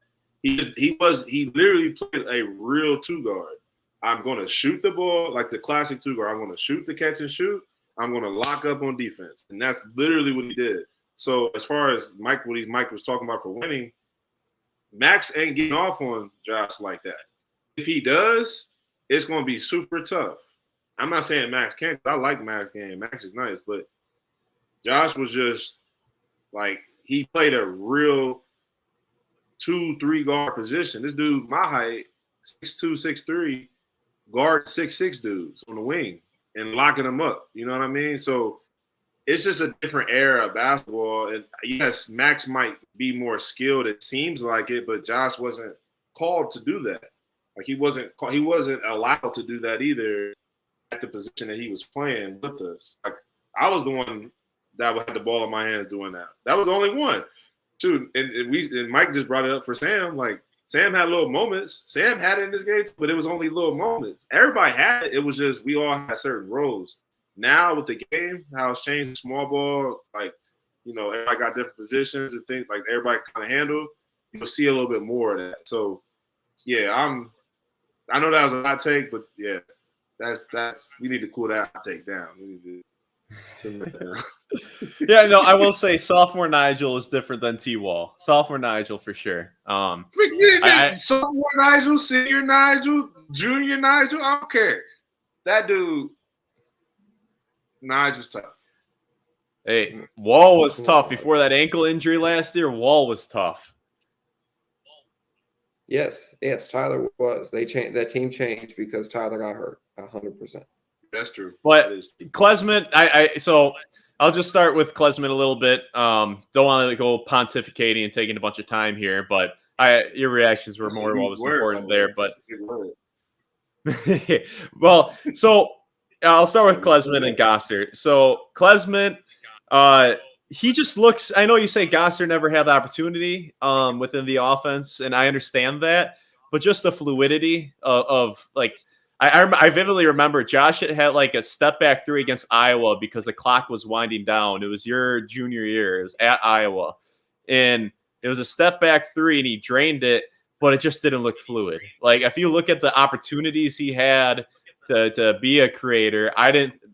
He literally played a real two guard. I'm going to shoot the ball like the classic two guard. I'm going to shoot the catch and shoot. I'm going to lock up on defense, and that's literally what he did. So as far as Mike was talking about for winning, Max ain't getting off on Josh like that. If he does, it's going to be super tough. I'm not saying Max can't. I like Max game. Max is nice, but Josh was just like he played a real 2-3 guard position. This dude, my height, 6'2", 6'3", guard 6'6" dudes on the wing and locking them up. You know what I mean? So it's just a different era of basketball. And yes, Max might be more skilled. It seems like it, but Josh wasn't called to do that. Like he wasn't allowed to do that either at the position that he was playing with us. Like I was the one that had the ball in my hands doing that. That was the only one. Too. And Mike just brought it up for Sam. Like Sam had little moments. Sam had it in this game, but it was only little moments. Everybody had it. It was just we all had certain roles. Now with the game, how it's changed, small ball, like everybody got different positions and things like everybody kind of handle. You'll see a little bit more of that. So yeah, I know that was a hot take, but yeah, that's we need to cool that hot take down. We need to simmer it down. Yeah, no, I will say sophomore Nigel is different than T-Wall. Sophomore Nigel for sure. Sophomore Nigel, senior Nigel, junior Nigel, I don't care. That dude, Nigel's tough. Hey, Wall was tough before that ankle injury last year. Wall was tough. Yes, Tyler was. They changed. That team changed because Tyler got hurt. 100%. That's true. But Klesmit, so I'll just start with Klesmit a little bit. Don't want to go pontificating and taking a bunch of time here, but your reactions were more what was important there. But well, so I'll start with Klesmit and Gosser. So Klesmit, he just looks. I know you say Gosser never had the opportunity within the offense, and I understand that. But just the fluidity of like. I vividly remember Josh had like a step back three against Iowa because the clock was winding down. It was your junior year. It was at Iowa. And it was a step back three and he drained it, but it just didn't look fluid. Like if you look at the opportunities he had to be a creator,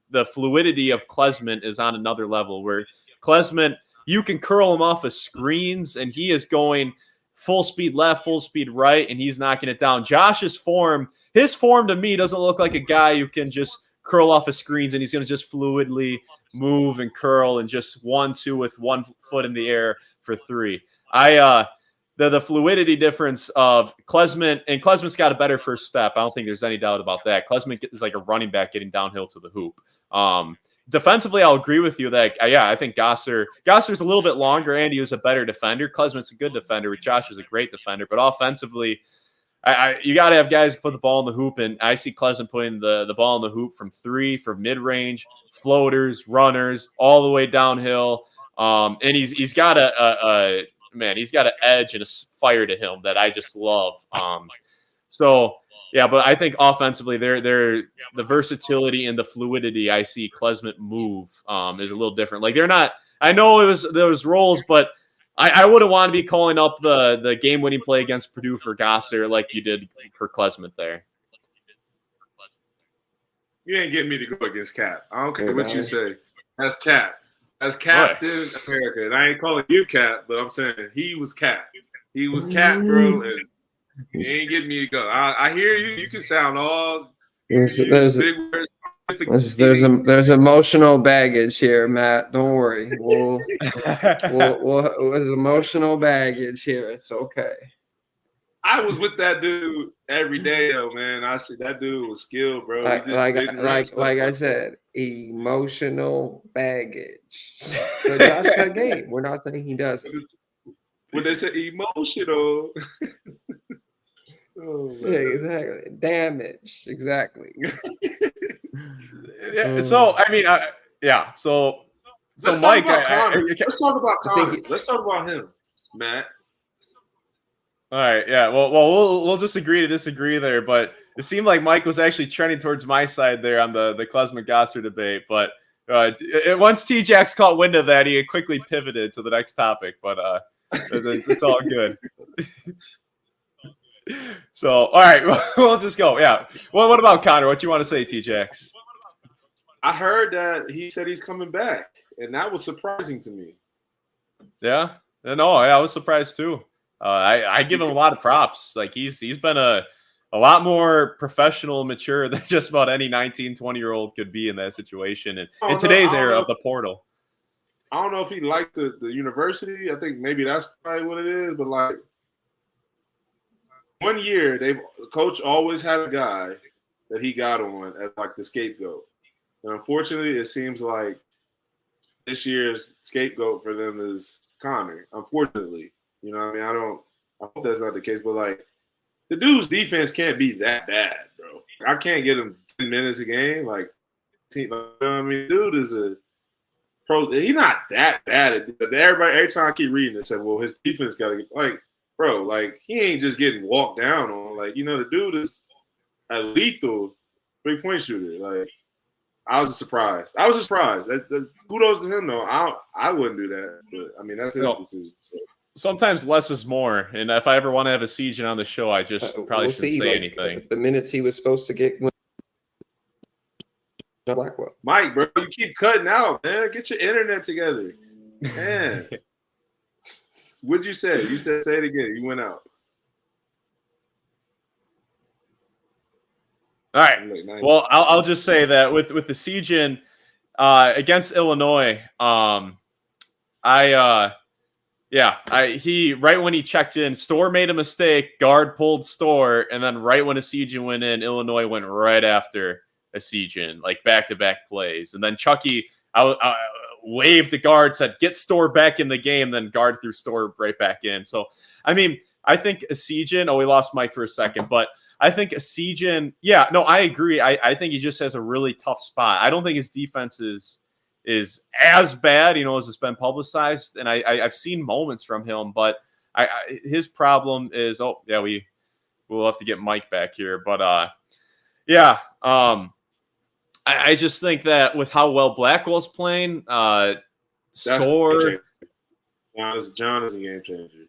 the fluidity of Klesmit is on another level where Klesmit, you can curl him off of screens and he is going full speed left, full speed right, and he's knocking it down. Josh's form, his form to me doesn't look like a guy who can just curl off of screens and he's going to just fluidly move and curl and just 1-2 with 1 foot in the air for three. The fluidity difference of Klesmit, and Klesmit's got a better first step. I don't think there's any doubt about that. Klesmit is like a running back getting downhill to the hoop. Defensively, I'll agree with you that, I think Gosser's a little bit longer and he was a better defender. Klesmit's a good defender. Josh is a great defender. But offensively, you got to have guys who put the ball in the hoop, and I see Klesmit putting the ball in the hoop from three, from mid-range, floaters, runners, all the way downhill. And he's got he's got an edge and a fire to him that I just love. But I think offensively, they're the versatility and the fluidity I see Klesmit move is a little different. Like they're not. I know it was those roles, but I wouldn't want to be calling up the game-winning play against Purdue for Gosser like you did for Klesmit there. You ain't getting me to go against Cap. I don't care what you say. That's Cap. That's Captain America. And I ain't calling you Cap, but I'm saying he was Cap. He was Cap, bro. And you ain't getting me to go. I hear you. You can sound all big words. There's emotional baggage here, Matt. Don't worry. There's emotional baggage here. It's okay. I was with that dude every day, though, man. I see that dude was skilled, bro. Like I said, emotional baggage. So Josh had game. We're not saying he doesn't. When they say emotional. Yeah, exactly. Damage. Exactly. So I mean, So Mike, let's talk about Connor. Let's talk about him, Matt. All right, yeah. Well, we'll just agree to disagree there, but it seemed like Mike was actually trending towards my side there on the Klesmit Gosser debate. But once T-Jax caught wind of that, he quickly pivoted to the next topic. But it's all good. So, all right, we'll just go. Yeah. Well, what about Connor? What you want to say, T-Jax? I heard that he said he's coming back, and that was surprising to me. Yeah. No, I was surprised too. I give him a lot of props. Like he's been a lot more professional, mature than just about any 19, 20-year-old could be in that situation. And in today's era of the portal. I don't know if he liked the university. I think maybe that's probably what it is. But like 1 year, the coach always had a guy that he got on as like the scapegoat. And unfortunately, it seems like this year's scapegoat for them is Connor. Unfortunately, you know what I mean? I hope that's not the case, but like the dude's defense can't be that bad, bro. I can't get him 10 minutes a game. Like, you know what I mean? Dude is a pro. He's not that bad. Every time I keep reading it, said, well, his defense got to get like, bro, like he ain't just getting walked down on. Like, you know, the dude is a lethal 3-point shooter. Like, I was surprised. Kudos to him, though. I wouldn't do that. But, I mean, that's his decision. So. Sometimes less is more. And if I ever want to have Essegian on the show, I just probably shouldn't say anything. The minutes he was supposed to get Blackwell. Mike, bro, you keep cutting out, man. Get your internet together. Man. What'd you say? You said say it again. You went out. All right. Well, I'll just say that with Essegian against Illinois, he right when he checked in, Storr made a mistake, Gard pulled Storr, and then right when Essegian went in, Illinois went right after Essegian, like back-to-back plays. And then Chucky waved to Gard, said, get Storr back in the game, then Gard threw Storr right back in. So, I mean, I think Essegian, we lost Mike for a second, but I think Essegian, I agree. I think he just has a really tough spot. I don't think his defense is as bad, as it's been publicized. And I've seen moments from him, but his problem is, we'll have to get Mike back here. But I just think that with how well Blackwell's playing, Storr, John is a game changer.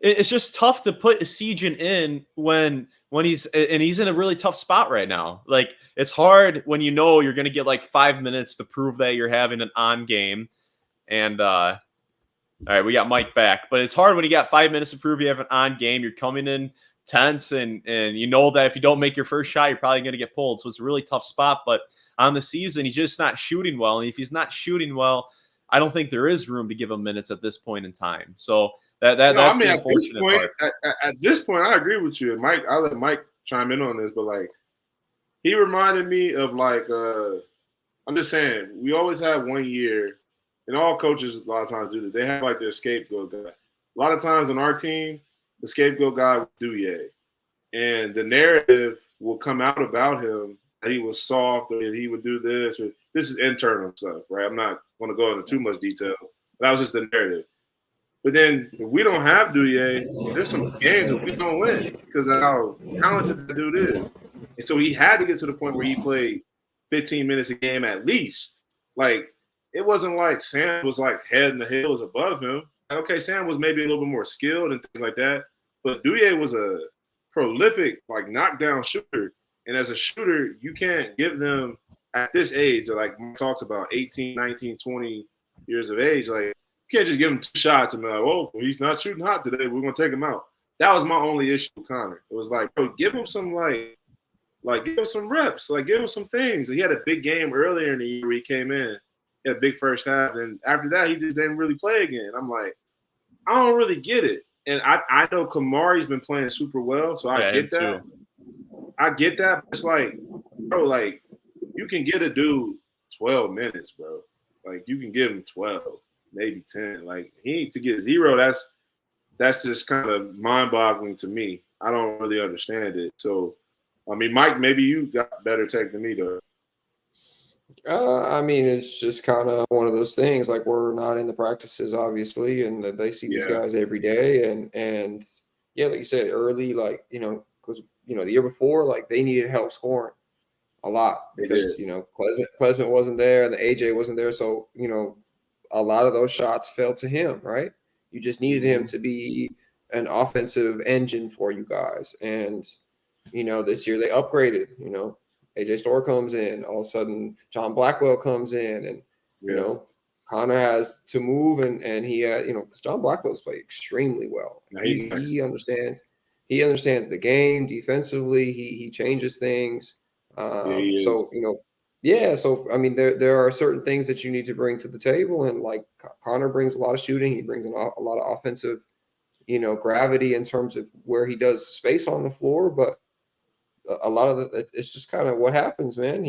It's just tough to put Essegian in when he's in a really tough spot right now. Like it's hard when you're going to get like 5 minutes to prove that you're having an on game. And all right, we got Mike back, but it's hard when you got 5 minutes to prove you have an on game. You're coming in tense, and you know that if you don't make your first shot, you're probably going to get pulled. So it's a really tough spot. But on the season, he's just not shooting well, and if he's not shooting well, I don't think there is room to give him minutes at this point in time. So. That's the unfortunate part. At this point, I agree with you. And Mike, I'll let Mike chime in on this, but like he reminded me of like I'm just saying, we always have 1 year, and all coaches a lot of times do this. They have like their scapegoat guy. A lot of times on our team, the scapegoat guy was Douye. And the narrative will come out about him that he was soft or that he would do this, or this is internal stuff, right? I'm not going to go into too much detail. But that was just the narrative. But then if we don't have Douye, there's some games that we don't win because of how talented the dude is. And so he had to get to the point where he played 15 minutes a game at least. Like, it wasn't like Sam was like head and the hills above him. Okay, Sam was maybe a little bit more skilled and things like that. But Douye was a prolific, like, knockdown shooter. And as a shooter, you can't give them at this age, like Mike talks about 18, 19, 20 years of age, like, you can't just give him 2 shots and be like, oh, he's not shooting hot today. We're going to take him out. That was my only issue with Connor. It was like, bro, give him some, like give him some reps. Like, give him some things. He had a big game earlier in the year where he came in. He had a big first half. And after that, he just didn't really play again. I'm like, I don't really get it. And I know Kamari's been playing super well, so I get that. I get that. But it's like, bro, like, you can get a dude 12 minutes, bro. Like, you can give him 12. Maybe 10. Like, he needs to get 0. That's just kind of mind-boggling to me. I don't really understand it. So, I mean, Mike, maybe you got better take than me, though. I mean, it's just kind of one of those things. Like, we're not in the practices, obviously, and they see these guys every day. And like you said, early, like, because the year before, like, they needed help scoring a lot because Klesmit wasn't there and the AJ wasn't there. So a lot of those shots fell to him, right? You just needed him to be an offensive engine for you guys. And, this year they upgraded, AJ Storr comes in, all of a sudden John Blackwell comes in, and, Connor has to move, and he because John Blackwell's played extremely well. He understands the game defensively. He changes things. So I mean, there are certain things that you need to bring to the table, and like Connor brings a lot of shooting. He brings a lot of offensive, gravity in terms of where he does space on the floor. But a lot of it's just kind of what happens, man.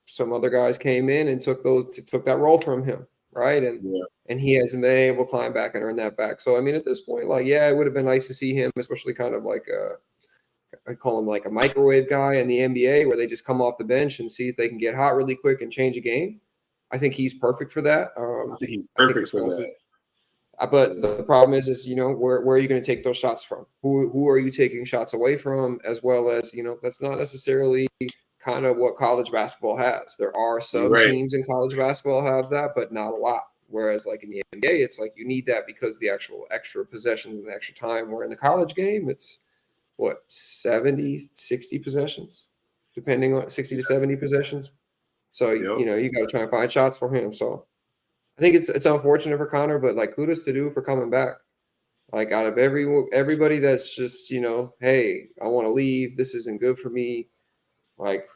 Some other guys came in and took that role from him, right? And he hasn't been able to climb back and earn that back. So I mean, at this point, like, yeah, it would have been nice to see him, especially kind of like I call him like a microwave guy in the NBA, where they just come off the bench and see if they can get hot really quick and change a game. I think he's perfect for that. I think he's perfect for that. But the problem is where are you going to take those shots from? Who are you taking shots away from? As well as, that's not necessarily kind of what college basketball has. There are some teams in college basketball have that, but not a lot. Whereas like in the NBA, it's like you need that because the actual extra possessions and the extra time. Where in the college game, it's 70, 60 possessions, depending on 60 to 70 possessions. So, you got to try and find shots for him. So I think it's unfortunate for Connor, but like kudos to do for coming back. Like out of everybody that's just, hey, I want to leave. This isn't good for me. Like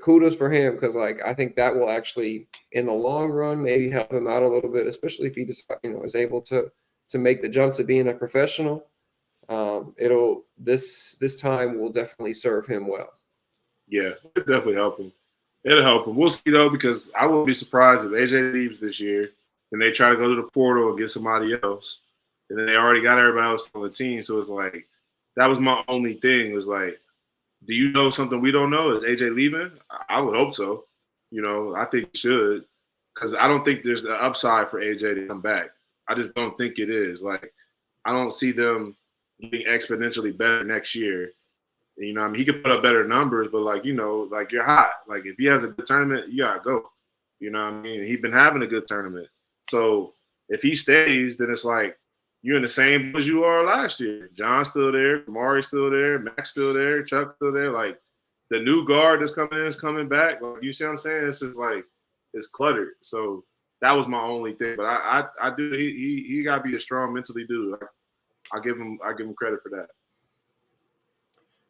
kudos for him, because like I think that will actually in the long run maybe help him out a little bit, especially if he just is able to make the jump to being a professional. This time will definitely serve him well. Yeah, it'll definitely help him. It'll help him. We'll see though, because I wouldn't be surprised if AJ leaves this year and they try to go to the portal and get somebody else, and then they already got everybody else on the team. So it's like that was my only thing. Was like, do you know something we don't know? Is AJ leaving? I would hope so. I think he should, because I don't think there's an upside for AJ to come back. I just don't think it is. Like, I don't see them getting exponentially better next year. He could put up better numbers, but like you're hot. Like if he has a good tournament, you gotta go. He's been having a good tournament. So if he stays, then it's like you're in the same as you are last year. John's still there, Mari's still there, Mac's still there, Chuck's still there. Like the new guard that's coming in is coming back. Like, you see what I'm saying? It's just like it's cluttered. So that was my only thing. But I do he gotta be a strong mentally dude. I give him credit for that.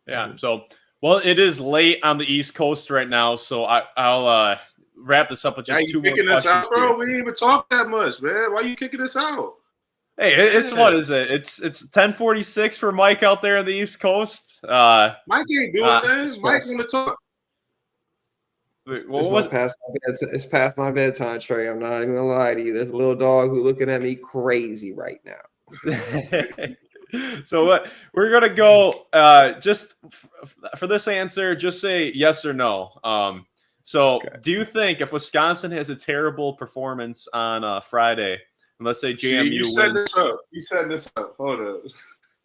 Yeah. So, well, it is late on the East Coast right now, so I'll wrap this up with just two more questions. Out, bro? We didn't even talk that much, man. Why are you kicking us out? Hey, it's what is it? It's 10:46 for Mike out there on the East Coast. Mike ain't doing this. Mike's gonna talk. It's past my bedtime, Trey. I'm not even gonna lie to you. There's a little dog who's looking at me crazy right now. So we're gonna go just for this answer, just say yes or no. Do you think if Wisconsin has a terrible performance on Friday, and let's say JMU wins? You set this up. Hold up.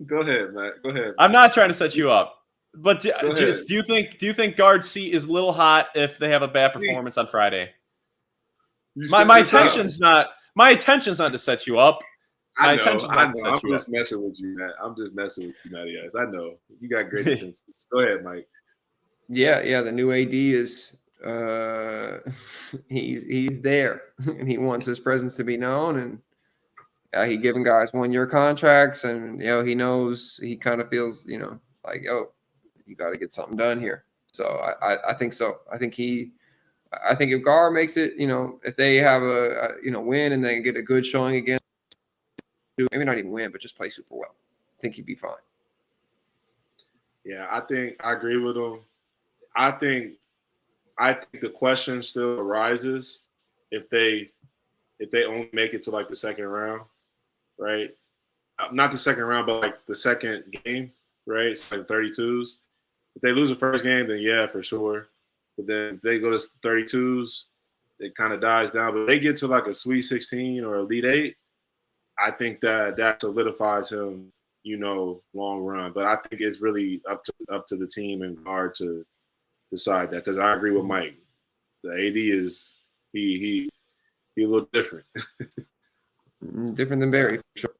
Go ahead, Matt. Go ahead. I'm not trying to set you up, but do you think Gard's seat is a little hot if they have a bad performance on Friday? My intention's not to set you up. I know. I'm just messing with you, Matt. I'm just messing with you, Matty. I know you got great intentions. Go ahead, Mike. Yeah. The new AD is he's there, and he wants his presence to be known. And he giving guys 1-year contracts, and he knows, he kind of feels like, you got to get something done here. So I think so. I think if Gard makes it, if they have a win and they get a good showing again. Maybe not even win, but just play super well. I think he'd be fine. Yeah, I think I agree with him. I think the question still arises if they only make it to like the second round, right? Not the second round, but like the second game, right? It's like 32s. If they lose the first game, then yeah, for sure. But then if they go to 32s, it kind of dies down. But if they get to like a Sweet 16 or Elite 8, I think that solidifies him, long run. But I think it's really up to the team and Gard to decide that, because I agree with Mike. The AD is he a little different. Different than Barry, for sure.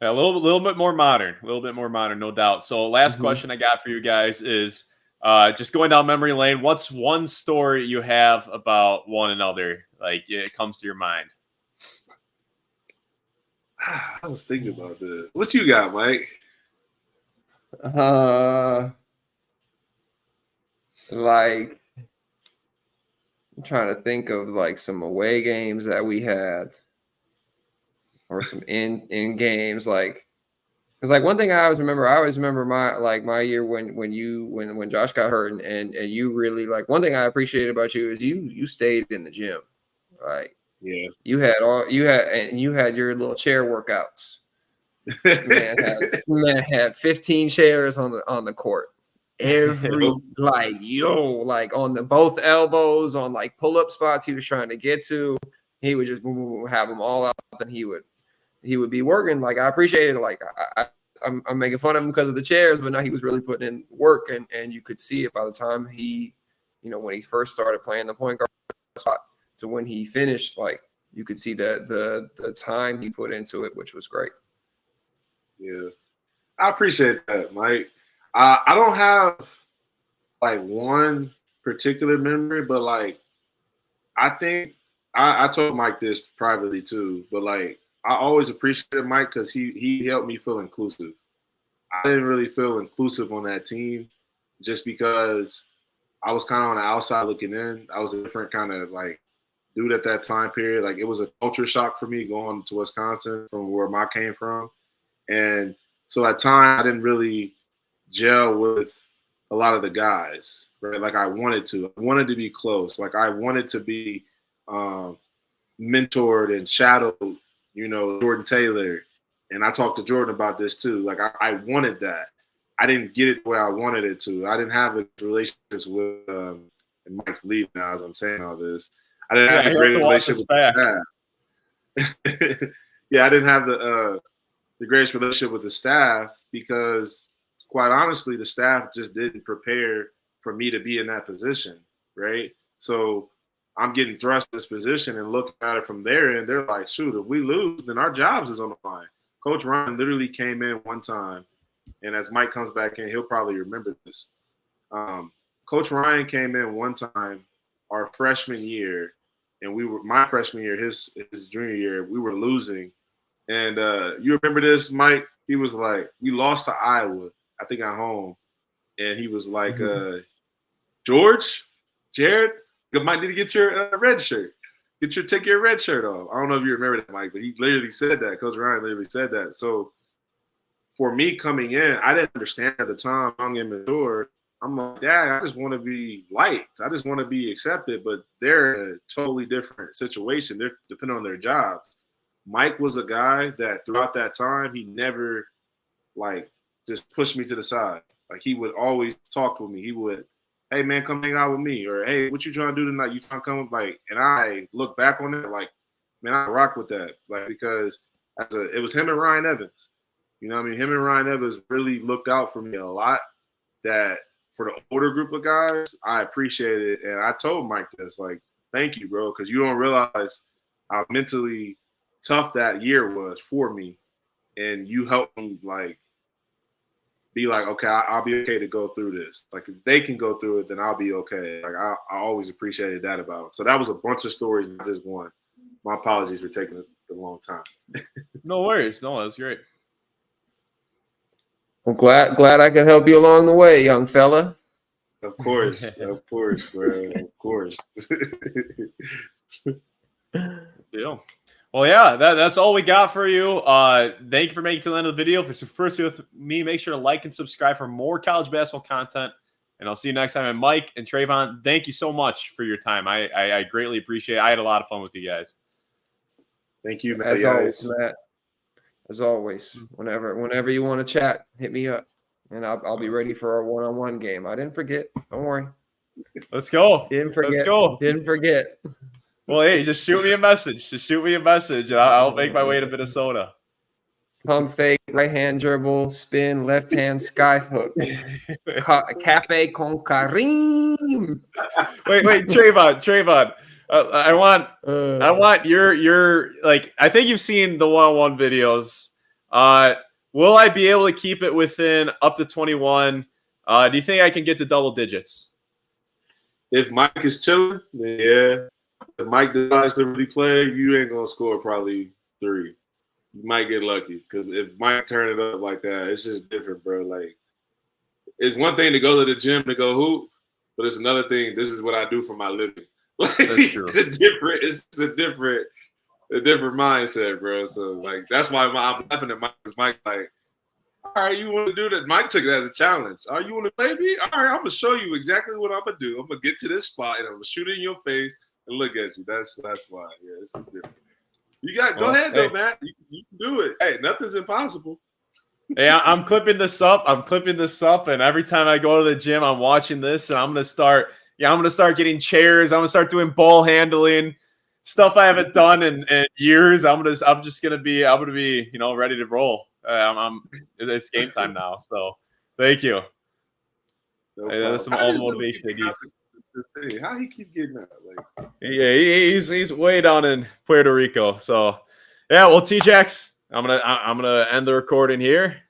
Yeah, a little bit more modern, no doubt. So last question I got for you guys is, just going down memory lane, what's one story you have about one another? Like it comes to your mind. I was thinking about this. What you got, Mike? Like I'm trying to think of like some away games that we had, or some in games. Like, because like one thing I always remember my year when Josh got hurt, and you really, like, one thing I appreciated about you is you stayed in the gym. Like, yeah, you had your little chair workouts. Man had 15 chairs on the court. Every like on the both elbows, on like pull-up spots he was trying to get to, he would just have them all out, and he would be working. Like, I appreciated it. Like, I'm making fun of him because of the chairs, but now he was really putting in work, and you could see it by the time he, when he first started playing the point guard spot to when he finished. Like, you could see the time he put into it, which was great. Yeah, I appreciate that, Mike. I don't have like one particular memory, but like I think I told Mike this privately too, but like I always appreciated Mike because he helped me feel inclusive. I didn't really feel inclusive on that team just because I was kind of on the outside looking in. I was a different kind of like dude at that time period. Like, it was a culture shock for me going to Wisconsin from where I came from. And so at time I didn't really gel with a lot of the guys, right? Like I wanted to be close. Like I wanted to be mentored and shadowed, Jordan Taylor. And I talked to Jordan about this too. Like I wanted that. I didn't get it the way I wanted it to. I didn't have the relationships with, and Mike's leaving now as I'm saying all this. I didn't have a great relationship with the staff. Yeah, I didn't have the greatest relationship with the staff because, quite honestly, the staff just didn't prepare for me to be in that position, right? So I'm getting thrust in this position and looking at it from there, and they're like, shoot, if we lose, then our jobs is on the line. Coach Ryan literally came in one time, and as Mike comes back in, he'll probably remember this. Coach Ryan came in one time our freshman year, and my freshman year, his junior year, we were losing. And you remember this, Mike? He was like, we lost to Iowa, I think at home. And he was like, Jared, you might need to get your red shirt. Take your red shirt off. I don't know if you remember that, Mike, but he literally said that. Coach Ryan literally said that. So for me coming in, I didn't understand at the time, young and mature. I'm like, Dad, I just want to be liked. I just want to be accepted. But they're in a totally different situation. They're depending on their jobs. Mike was a guy that throughout that time, he never like just pushed me to the side. Like, he would always talk with me. He would, hey man, come hang out with me, or hey, what you trying to do tonight? You trying to come? Like, and I look back on it like, man, I rock with that. Like, because it was him and Ryan Evans. You know what I mean? Him and Ryan Evans really looked out for me a lot. That for the older group of guys, I appreciate it. And I told Mike this, like, thank you, bro, because you don't realize how mentally tough that year was for me. And you helped me, like, be like, okay, I'll be okay to go through this. Like, if they can go through it, then I'll be okay. Like, I always appreciated that about him. So that was a bunch of stories, not just one. My apologies for taking a long time. No worries. No, that was great. I'm glad I could help you along the way, young fella. Of course, bro. Of course. Deal. Well, yeah, that's all we got for you. Thank you for making it to the end of the video. If it's your first video with me, make sure to like and subscribe for more college basketball content. And I'll see you next time. And Mike and Traevon, thank you so much for your time. I greatly appreciate it. I had a lot of fun with you guys. Thank you, Matt. As always, Matt. As always, whenever you want to chat, hit me up, and I'll be ready for our one-on-one game. I didn't forget. Don't worry. Let's go. Didn't forget. Let's go. Didn't forget. Well, hey, just shoot me a message. And I'll make my way to Minnesota. Pump fake, right hand dribble, spin, left hand sky hook. Cafe con Kareem. Wait, Traevon. I want your like. I think you've seen the one-on-one videos. Will I be able to keep it within up to 21 Do you think I can get to double digits? If Mike is chilling, then yeah. If Mike decides to really play, you ain't gonna score probably 3. You might get lucky because if Mike turn it up like that, it's just different, bro. Like, it's one thing to go to the gym to go hoop, but it's another thing. This is what I do for my living. Like, That's true. It's a different mindset, bro. So like, that's why I'm laughing at Mike. Mike like, all right, you want to do that? Mike took it as a challenge. Oh, you want to play me? All right, I'm gonna show you exactly what I'm gonna do. I'm gonna get to this spot and I'm gonna shoot it in your face and look at you. That's why. Yeah, this is different. You got go ahead though, man. You can do it. Hey, nothing's impossible. Hey, I'm clipping this up. And every time I go to the gym, I'm watching this, and I'm gonna start getting chairs. I'm gonna start doing ball handling, stuff I haven't done in years. I'm just gonna be ready to roll. It's game time now. So thank you. That's all the motivation I need. How he keep getting that? Like, yeah, he's way down in Puerto Rico. So yeah, well, T-Jax, I'm gonna end the recording here.